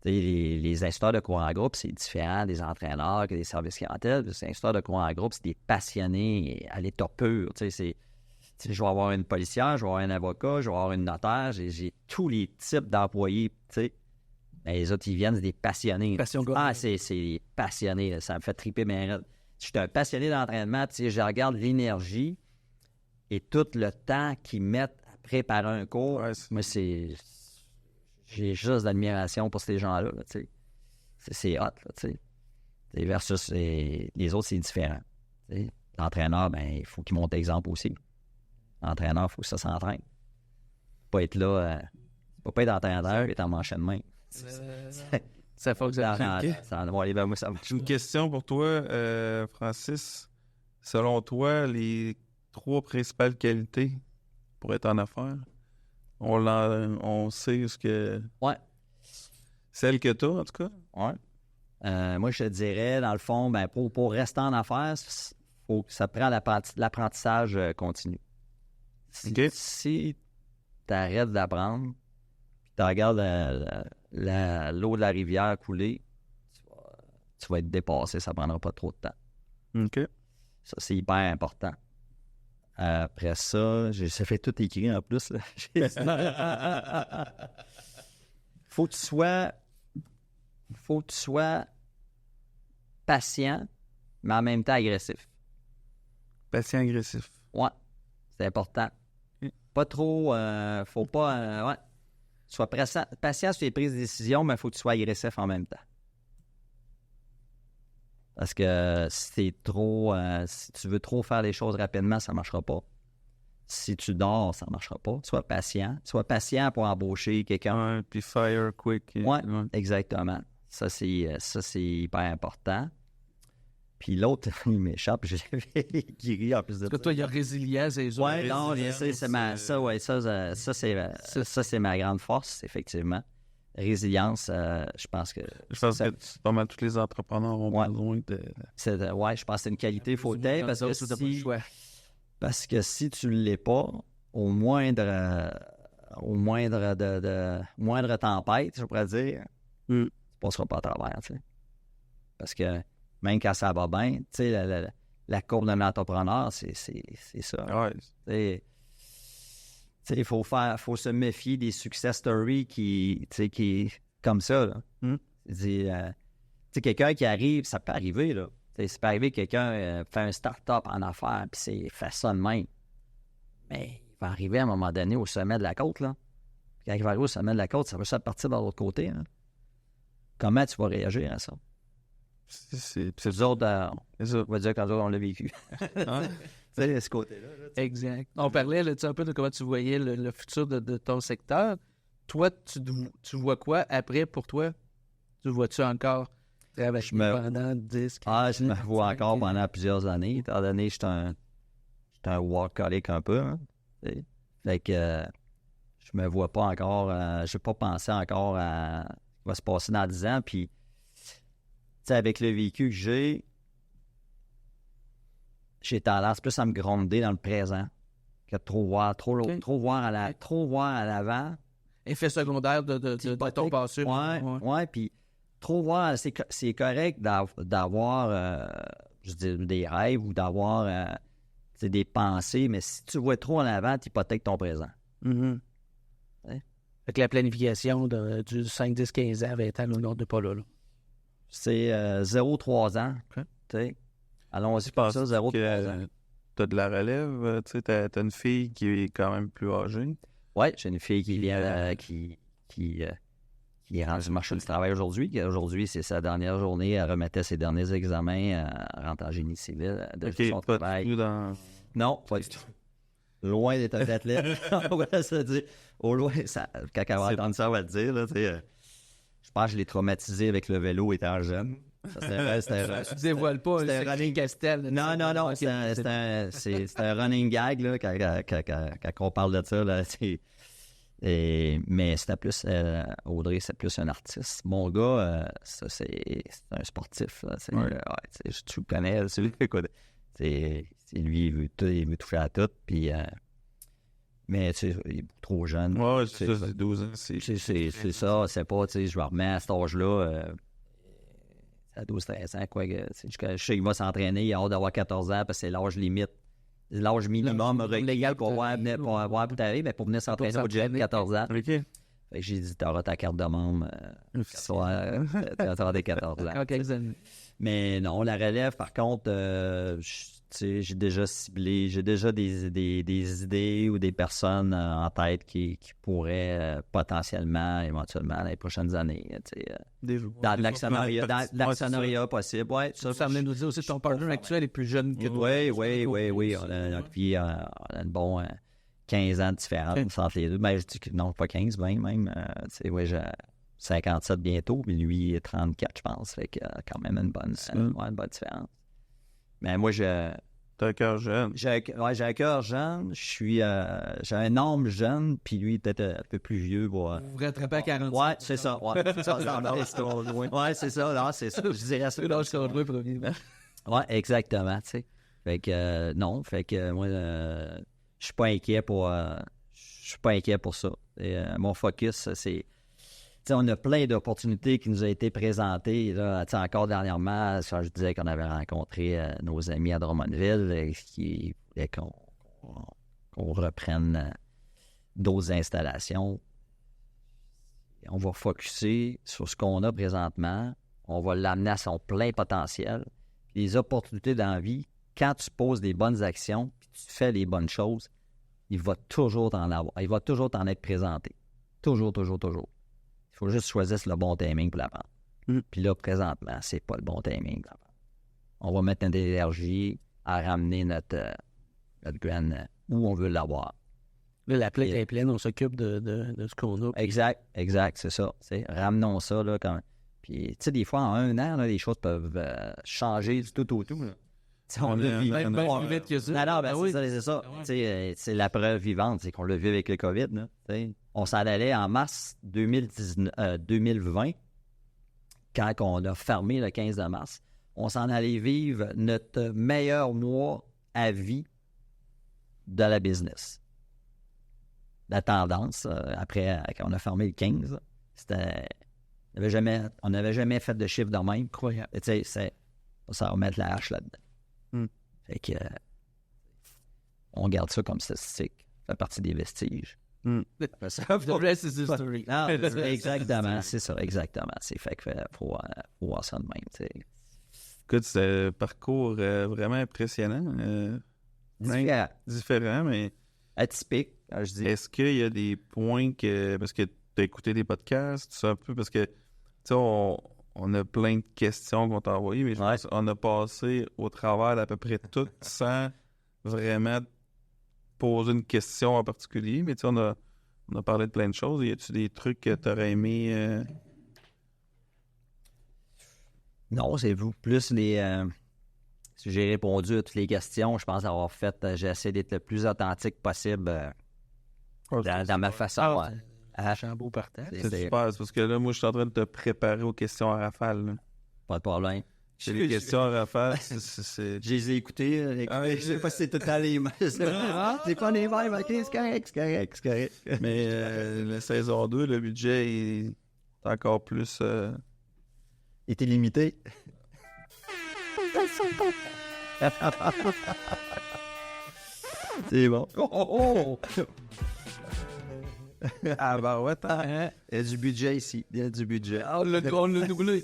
Les instructeurs de cours en groupe, c'est différent des entraîneurs que des services clientèle. Les instructeurs de cours en groupe, c'est des passionnés à l'état pur. Je vais avoir une policière, je vais avoir un avocat, je vais avoir une notaire, j'ai tous les types d'employés. Mais les autres, ils viennent, c'est des passionnés. C'est des passionnés. Là, ça me fait triper mes rêves. Je suis un passionné d'entraînement, je regarde l'énergie et tout le temps qu'ils mettent à préparer un cours. Ouais, moi, j'ai juste d'admiration pour ces gens-là. Là, c'est hot. Là, versus les autres, c'est différent. T'sais. L'entraîneur, ben, il faut qu'il monte exemple aussi. L'entraîneur, il faut que ça s'entraîne. Pas être là, pas être entraîneur et être en manche de main. Ça fonctionne. J'ai une question pour toi, Francis. Selon toi, les 3 principales qualités pour être en affaires? On sait ce que... Ouais. Celle que tu as, en tout cas? Ouais. Moi, je te dirais, dans le fond, ben, pour rester en affaires, ça prend l'apprentissage continu. Si tu arrêtes d'apprendre, puis tu regardes l'eau de la rivière couler, tu vas être dépassé, ça ne prendra pas trop de temps. OK. Ça, c'est hyper important. Après ça, j'ai fait tout écrit en plus. Faut que tu sois patient, mais en même temps agressif. Patient, agressif. Ouais, c'est important. Pas trop, faut pas... Sois patient sur les prises de décision, mais il faut que tu sois agressif en même temps. Parce que si tu veux trop faire les choses rapidement, ça ne marchera pas. Si tu dors, ça ne marchera pas. Sois patient. Sois patient pour embaucher quelqu'un. Puis fire quick. Oui, exactement. Ça, c'est hyper important. Puis l'autre, il m'échappe, j'avais écrit en plus de ça. Toi, il y a résilience et les autres. Oui, non, c'est ma grande force, effectivement. résilience, je pense que... pas mal tous les entrepreneurs ont besoin de... je pense que c'est une qualité fauteuil parce que si tu ne l'es pas, au moindre tempête, je pourrais dire, tu ne passeras pas à travers. Tu sais. Parce que même quand ça va bien, tu sais, la courbe d'un entrepreneur, c'est ça. Ouais. Il faut se méfier des success stories qui comme ça. Là. Quelqu'un qui arrive, ça peut arriver. Là. Ça peut arriver que quelqu'un fait un start-up en affaires puis fait ça de même. Mais il va arriver à un moment donné au sommet de la côte. Là. Puis quand il va arriver au sommet de la côte, ça va juste partir de l'autre côté. Hein. Comment tu vas réagir à ça? C'est nous autres, on va dire quand on l'a vécu. C'est ce côté-là. Là, exact. On parlait là, un peu de comment tu voyais le futur de ton secteur. Toi, tu vois quoi après pour toi? Tu vois-tu encore travailler pendant 10, 15 je me vois encore pendant plusieurs années, étant donné que je suis un workaholic un peu. Hein, fait que je me vois pas encore, je n'ai pas pensé encore à ce qui va se passer dans 10 ans. Puis, avec le vécu que j'ai tendance plus à me gronder dans le présent que de trop voir à l'avant. Effet secondaire de ton passé. Oui, puis trop voir, c'est correct d'avoir des rêves ou d'avoir des pensées, mais si tu vois trop en avant, tu hypothèques ton présent. Mm-hmm. Avec la planification du 5, 10, 15 ans, 20 ans, on n'est pas là. C'est 0-3 ans. Okay. Allons-y pour ça, 0-3 ans. Tu as de la relève, tu as une fille qui est quand même plus âgée. Oui, j'ai une fille qui vient qui est rendue du marché du travail aujourd'hui. Aujourd'hui, c'est sa dernière journée. Elle remettait ses derniers examens. Elle rentre en génie civil. Son travail. Pas du tout dans... Non, pas du tout. Loin d'être un athlète. Au loin, quand elle va entendre ça, elle va te dire. Là, je pense que je l'ai traumatisé avec le vélo étant jeune. Tu dévoiles pas un running Castel. Non. C'est un running gag là, quand on parle de ça. Là, mais c'était plus... Audrey, c'est plus un artiste. Mon gars, c'est un sportif. Là, tu le connais. Lui, il veut toucher à tout. Puis... mais tu sais, il est trop jeune. Ouais, c'est 12 ans. C'est ça, c'est pas, tu sais, je me remets à cet âge-là. À 12-13 ans, quoi. Je sais qu'il va s'entraîner, il a hâte d'avoir 14 ans parce que c'est l'âge limite. L'âge minimum légal pour venir s'entraîner au gym, 14 ans. OK. Fait que j'ai dit, t'auras ta carte de membre. T'auras des 14 ans. Mais non, la relève, par contre, j'ai déjà ciblé, j'ai déjà des idées ou des personnes en tête qui pourraient potentiellement, éventuellement, dans les prochaines années, dans de l'actionnariat possible. Ouais, ça venait nous dire aussi que ton partner actuel est plus jeune que toi. Oui. On a une bonne 15 ans de différence entre les deux. Ben, je dis que non, pas 15, 20 même. J'ai 57 bientôt, mais lui, il est 34, je pense. Fait que quand même une bonne différence. Mais moi, t'as un cœur jeune. J'ai un cœur jeune. J'ai un âme jeune, puis lui, peut-être un peu plus vieux. Vous vous rattrapez à 40 ans. Ouais, c'est ça. Ouais, c'est ça. Ouais, c'est ça. Non, c'est ça. Je dirais ça. Là, je suis premier. Ouais, exactement. Tu sais. Fait que non. Fait que moi, je suis pas inquiet pour. Je suis pas inquiet pour ça. Mon focus, c'est. T'sais, on a plein d'opportunités qui nous ont été présentées. Là, encore dernièrement, je disais qu'on avait rencontré nos amis à Drummondville qui voulaient qu'on reprenne d'autres installations. On va focusser sur ce qu'on a présentement. On va l'amener à son plein potentiel. Puis les opportunités dans la vie, quand tu poses des bonnes actions puis tu fais les bonnes choses, il va toujours t'en avoir. Il va toujours t'en être présenté. Toujours. Il faut juste choisir le bon timing pour la prendre. Puis là, présentement, c'est pas le bon timing pour la prendre. On va mettre notre énergie à ramener notre graine où on veut l'avoir. Là, la plaque est pleine, on s'occupe de ce qu'on a. Exact, c'est ça. Ramenons ça. Là, quand... Puis, tu sais, des fois, en un an, là, les choses peuvent changer du tout au tout. Là. On l'a vu. Plus vite que ça. Non, c'est ça. C'est la preuve vivante, c'est qu'on l'a vu avec le COVID. Là, on s'en allait en mars 2020, quand on a fermé le 15 mars. On s'en allait vivre notre meilleur mois à vie de la business. La tendance, après, quand on a fermé le 15, c'était... On n'avait jamais fait de chiffre de même. Incroyable. Tu sais, ça va mettre la hache là-dedans. Fait que... on garde ça comme statistique. Ça fait partie des vestiges. The rest is history. Non, exactement, c'est ça, exactement. C'est fait que faut voir ça de même. T'sais. Écoute, c'est un parcours vraiment impressionnant. Différent, mais... Atypique, je dis. Est-ce qu'il y a des points que... Parce que tu as écouté des podcasts, tout ça un peu, parce que, tu sais, on a plein de questions qu'on t'a envoyées, mais je pense qu'on a passé au travers d'à peu près tout sans vraiment poser une question en particulier, mais tu sais, on a parlé de plein de choses. Y a-tu des trucs que tu aurais aimé... Non, c'est vous. Plus les... si j'ai répondu à toutes les questions, je pense avoir fait... j'ai essayé d'être le plus authentique possible dans ma façon. C'est un beau partage. C'est super, c'est parce que là, moi, je suis en train de te préparer aux questions à rafale. Là. Pas de problème. C'est les questions à rafale, c'est... Je les ai écoutées. Je sais pas si c'est tout à les mêmes. C'est pas les mêmes, ok, c'est correct. Mais la saison 2, le budget est encore plus... Il était limité. C'est bon. Ah bah ouais, il y a du budget ici. Il y a du budget. On l'a doublé.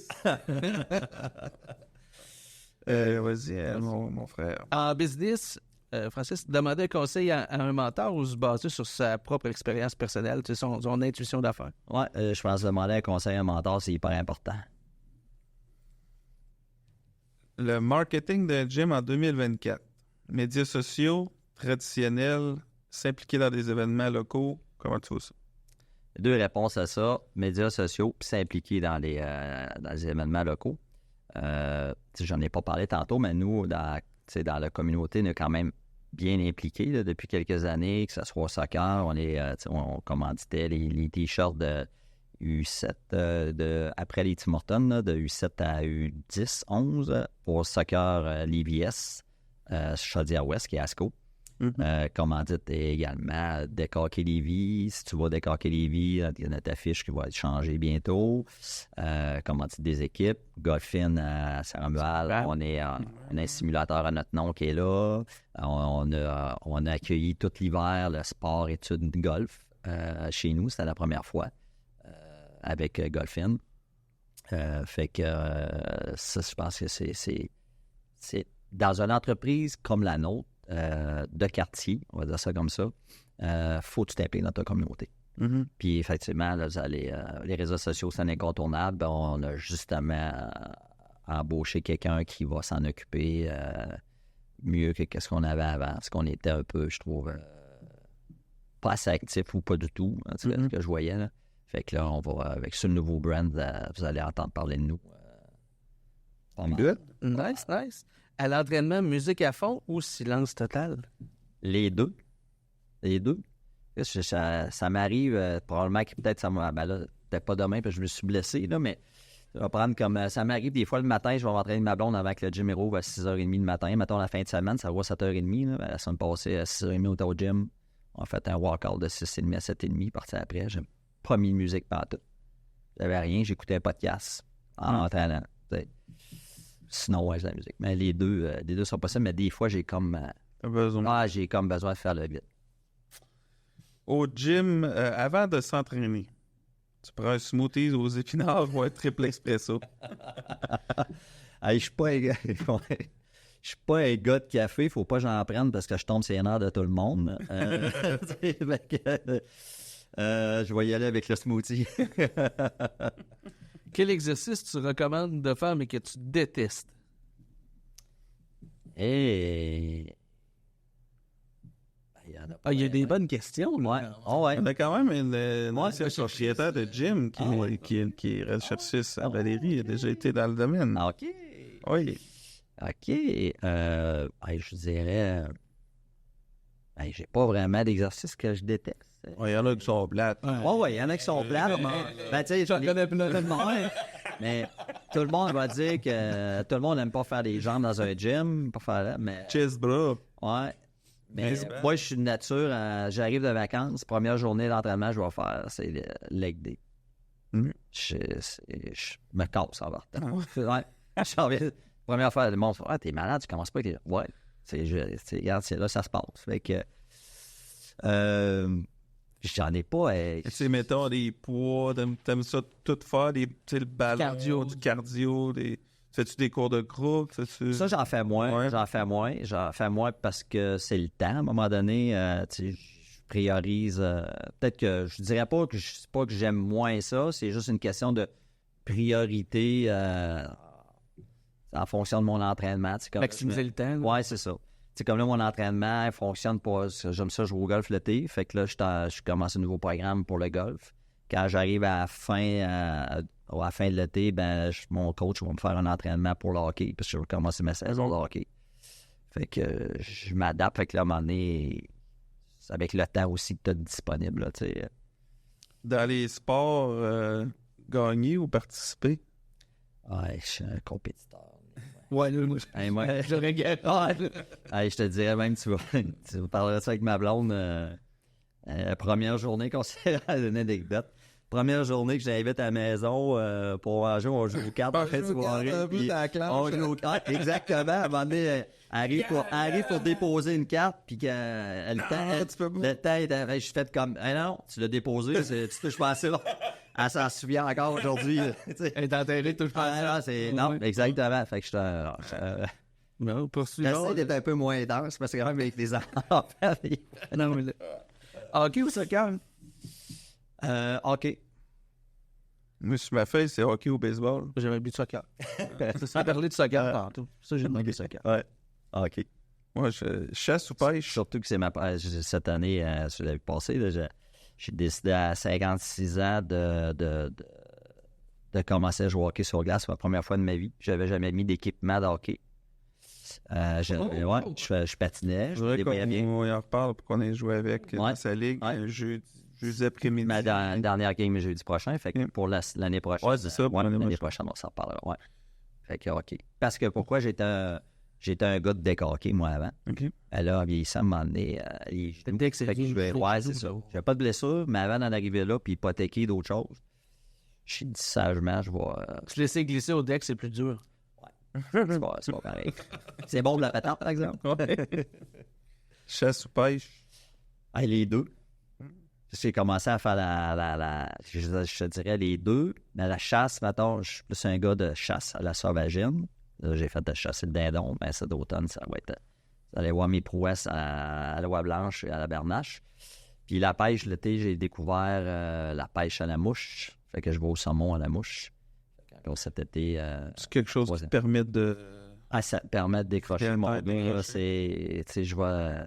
Vas-y, mon frère. En business, Francis, demander un conseil à un mentor ou se baser sur sa propre expérience personnelle, tu sais, son intuition d'affaires? Ouais, je pense que demander un conseil à un mentor, c'est hyper important. Le marketing d'un gym en 2024. Médias sociaux, traditionnels, s'impliquer dans des événements locaux. Comment tu vois ça? Deux réponses à ça. Médias sociaux, puis s'impliquer dans les événements locaux. J'en ai pas parlé tantôt, mais nous, dans la communauté, on est quand même bien impliqués là, depuis quelques années, que ce soit au soccer. On commanditait les T-shirts de U7, après les Tim Hortons, là, de U7 à U10, 11, pour soccer Lévis, Chaudière-Ouest, qui est ASCO. Commandite également Décaquer Lévis. Si tu vas Décaquer Lévis, il y a notre affiche qui va être changée bientôt. Commandite des équipes. Golfin à Saint-Romuald. On a un simulateur à notre nom qui est là. On a accueilli tout l'hiver le sport études golf chez nous. C'était la première fois avec Golfin. Fait que ça, je pense que c'est dans une entreprise comme la nôtre, de quartier, on va dire ça comme ça, faut que tu t'impliques dans ta communauté. Puis effectivement, là, les réseaux sociaux, c'est un incontournable. On a justement embauché quelqu'un qui va s'en occuper mieux que ce qu'on avait avant. Parce qu'on était un peu, je trouve, pas assez actif ou pas du tout, hein, ce que je voyais. Là. Fait que là, on va, avec ce nouveau brand, vous allez entendre parler de nous. Good. Nice. À l'entraînement, musique à fond ou silence total? Les deux. Ça m'arrive, probablement que peut-être ça m'a... Ben là, peut-être pas demain, parce que je me suis blessé, là, mais ça va prendre comme... Ça m'arrive des fois le matin, je vais m'entraîner ma blonde avant que le gym rouvre à 6h30 le matin. Mettons, la fin de semaine, ça va à 7h30. Là. La semaine passée, à 6h30, on était au gym. On a fait un workout de 6h30 à 7h30. Parti après, j'ai pas mis de musique partout. J'avais rien, j'écoutais un podcast en entraînant. Sinon, ouais, j'ai la musique. Mais les deux sont possibles, mais des fois, j'ai comme... j'ai comme besoin de faire le vide. Au gym, avant de s'entraîner, tu prends un smoothie aux épinards ou un triple espresso? Je suis pas un gars de café, faut pas que j'en prenne parce que je tombe sur les nerfs de tout le monde. Je vais y aller avec le smoothie. Quel exercice tu recommandes de faire mais que tu détestes? Il y a des bonnes questions. Là. Ouais. On a quand même une ancienne propriétaire de gym qui est recherchiste à Valérie. Il a déjà été dans le domaine. OK. Oui. OK. Je dirais... Ben, j'ai pas vraiment d'exercices que je déteste. Il y en a qui sont plates. Oui, il y en a qui sont plates. Ben, tu sais, mais tout le monde va dire que tout le monde n'aime pas faire des jambes dans un gym, pas faire mais... Chest bras. Ouais. Mais moi, je suis de nature, j'arrive de vacances, première journée d'entraînement, je vais faire, c'est le leg day. Je me casse en partant. Première fois, le monde fait, t'es malade, tu commences pas avec tes... Ouais. Regarde, c'est là, ça se passe. Fait que... j'en ai pas... Tu sais, mettons, des poids, t'aimes ça tout faire, le ballon, du cardio, fais-tu des cours de groupe? Ça, j'en fais moins. Ouais. J'en fais moins parce que c'est le temps. À un moment donné, je priorise... peut-être que je dirais pas que j'aime moins ça. C'est juste une question de priorité en fonction de mon entraînement. Maximiser le temps. Oui, c'est ça. C'est comme là, mon entraînement fonctionne pour... J'aime ça jouer au golf l'été. Fait que là, je commence un nouveau programme pour le golf. Quand j'arrive à la fin de l'été, ben, mon coach va me faire un entraînement pour le hockey parce que je vais commencer ma saison de hockey. Fait que je m'adapte. Fait que là, à un moment donné, c'est avec le temps aussi que tu as disponible. Là, dans les sports, gagner ou participer? Ouais, je suis un compétiteur. Ouais, moi, je regrette. Je te dirais même, tu parlerais ça avec ma blonde. La première journée qu'on s'est une anecdote. Première journée que j'invite à la maison pour manger, on joue aux cartes en fin de soirée. On joue aux cartes, exactement. À un moment donné, elle arrive pour déposer une carte, puis le temps, je fais comme, non, tu l'as déposé, tu touches pas à ça. Elle s'en souvient encore aujourd'hui. Elle est enterrée, touche pas à ça. Non, exactement. Fait que je non, j'essaie d'être un peu moins dense, parce que quand même avec les enfants. Non, mais hockey ou soccer? Hockey. Moi, sur ma feuille, c'est hockey ou baseball. J'avais oublié de soccer. Ça parler de soccer tantôt. Ça, j'ai demandé soccer. Ouais. Hockey. Moi, chasse ou pêche. Surtout que c'est cette année, l'année passée, là, j'ai décidé à 56 ans de commencer à jouer au hockey sur glace. C'est la première fois de ma vie. Je n'avais jamais mis d'équipement de hockey. Je patinais. On en reparle pour qu'on ait joué avec dans sa ligue jeudi après-midi. Ma dernière game jeudi prochain. Fait que pour l'année prochaine. Ouais, c'est ça. L'année prochaine, on s'en reparlera. Ouais. Fait que hockey. Parce que pourquoi j'étais un gars de deck hockey, moi, avant. OK. Là, en vieillissant, à un moment donné, ouais, c'est ça. J'avais pas de blessure, mais avant d'en arriver là, puis hypothéquer d'autres choses, j'ai dit sagement, je vais... Se laisser glisser au deck, c'est plus dur. Ouais. C'est pas pareil. C'est bon de la patente, par exemple. Chasse ou pêche? Les deux. J'ai commencé à faire je te dirais les deux. Mais la chasse, mettons, je suis plus un gars de chasse à la sauvagine. Là, j'ai fait de chasser le dindon, mais ça d'automne, ça va être... Vous allez voir mes prouesses à l'oie blanche et à la bernache. Puis la pêche, l'été, j'ai découvert la pêche à la mouche. Fait que je vais au saumon à la mouche. Alors, cet été... c'est quelque chose qui te permet de... ça te permet de décrocher mon gars. Je vais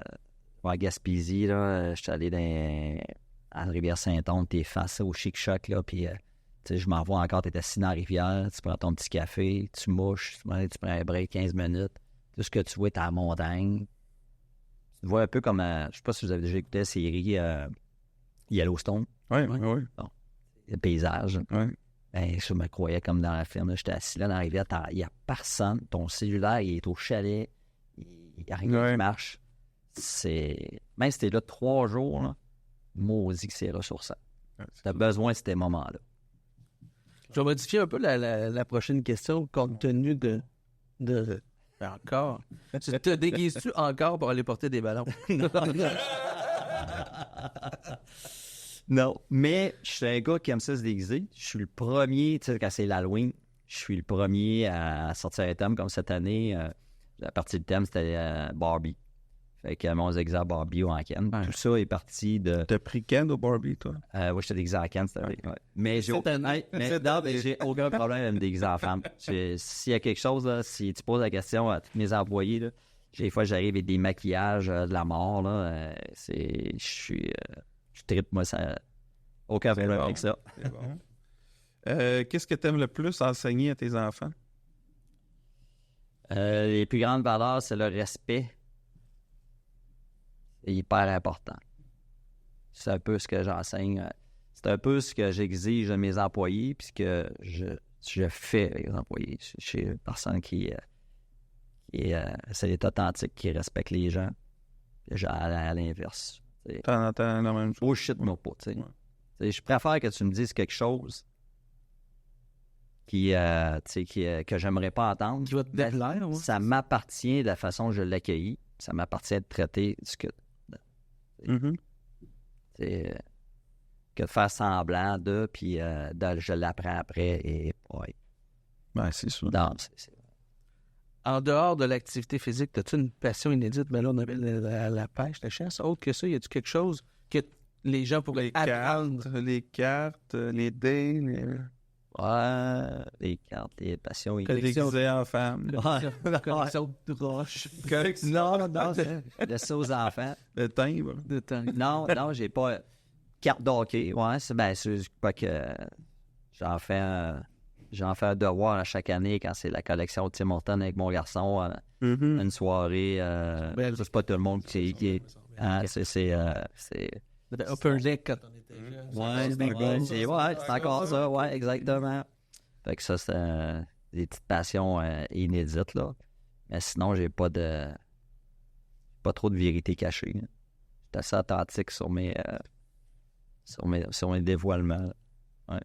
à Gaspésie, là. Je suis allé à la rivière Saint-Onge, t'es face au chic-choc, là, puis... je m'en vois encore, tu es assis dans la rivière, tu prends ton petit café, tu mouches, tu prends un break 15 minutes. Tout ce que tu vois, tu es à la montagne. Tu te vois un peu comme, je sais pas si vous avez déjà écouté la série Yellowstone. Oui. Bon, le paysage. Oui. Ben, je me croyais comme dans la ferme. J'étais assis là dans la rivière, il n'y a personne. Ton cellulaire, il est au chalet. Il n'y a rien qui marche. Même si tu es là 3 jours, là, maudit que c'est ressourçant. Tu as besoin de ces moments-là. Je vais modifier un peu la prochaine question compte tenu de... Encore. Te déguises-tu encore pour aller porter des ballons? Non, mais je suis un gars qui aime ça se déguiser. Je suis le premier, tu sais, quand c'est l'Halloween, je suis le premier à sortir un thème comme cette année. La partie du thème, c'était Barbie. Fait que mon déguisé à Barbie ou en Ken. Tout ça est parti de... T'as pris Ken ou Barbie, toi? Oui, j'étais déguisé en Ken cette année. Ouais. Mais j'ai aucun problème à me déguiser en femme. S'il y a quelque chose, là, si tu poses la question à tous mes employés, là, des fois, j'arrive avec des maquillages de la mort. Là, je trippe, moi, ça... Aucun problème avec ça. C'est bon. Qu'est-ce que tu aimes le plus enseigner à tes enfants? Les plus grandes valeurs, c'est le respect. est hyper important. C'est un peu ce que j'enseigne. C'est un peu ce que j'exige de mes employés, puis ce que je fais avec les employés. Je suis une personne qui est authentique, qui respecte les gens. À l'inverse. T'en entends la même chose. Bullshit-moi pas, tu sais. Je préfère que tu me dises quelque chose que j'aimerais pas entendre. Qui va te déplaire, Ça m'appartient de la façon dont je l'ai accueilli. Ça m'appartient de traiter que de faire semblant de, puis je l'apprends après. Et ouais. Ben, c'est sûr. Non, En dehors de l'activité physique, as-tu une passion inédite? Ben là, on avait la pêche, la chasse. Autre que ça, y a-tu quelque chose que les gens pourraient apprendre? Les cartes, les dés, Ouais, les cartes, les passions. Déguisé en femme. Collection de roches. Non, de ça aux enfants. Le timbre. Non, j'ai pas. Carte d'hockey, ouais, c'est pas que j'en fais un devoir à chaque année quand c'est la collection de Tim Hortons avec mon garçon. Une soirée. C'est pas tout le monde qui est. C'est Upper Deck quand on était jeune. C'est encore ça, ouais, exactement. Fait que ça, c'est des petites passions inédites, là. Mais sinon, j'ai pas trop de vérité cachée. Je suis assez authentique sur mes dévoilements. Ouais.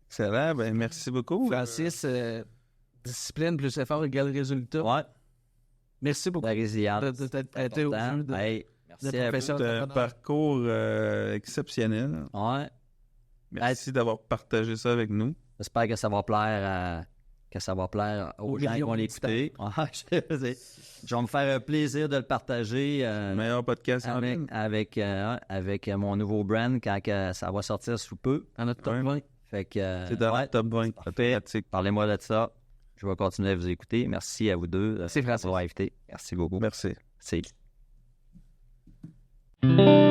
Excellent, ben merci beaucoup. Francis, discipline plus effort égale résultat. Ouais. Merci beaucoup. La résilience. D'être été au jeu de merci un parcours exceptionnel. Ouais. Merci d'avoir partagé ça avec nous. J'espère que ça va plaire aux gens qui vont l'écouter. Je vais me faire un plaisir de le partager. Meilleur podcast avec mon nouveau brand quand ça va sortir sous peu. Dans notre top 20. Fait que, c'est dans le top 20. Parlez-moi de ça. Je vais continuer à vous écouter. Merci à vous deux. Merci, Francis. Merci beaucoup. Merci. Merci.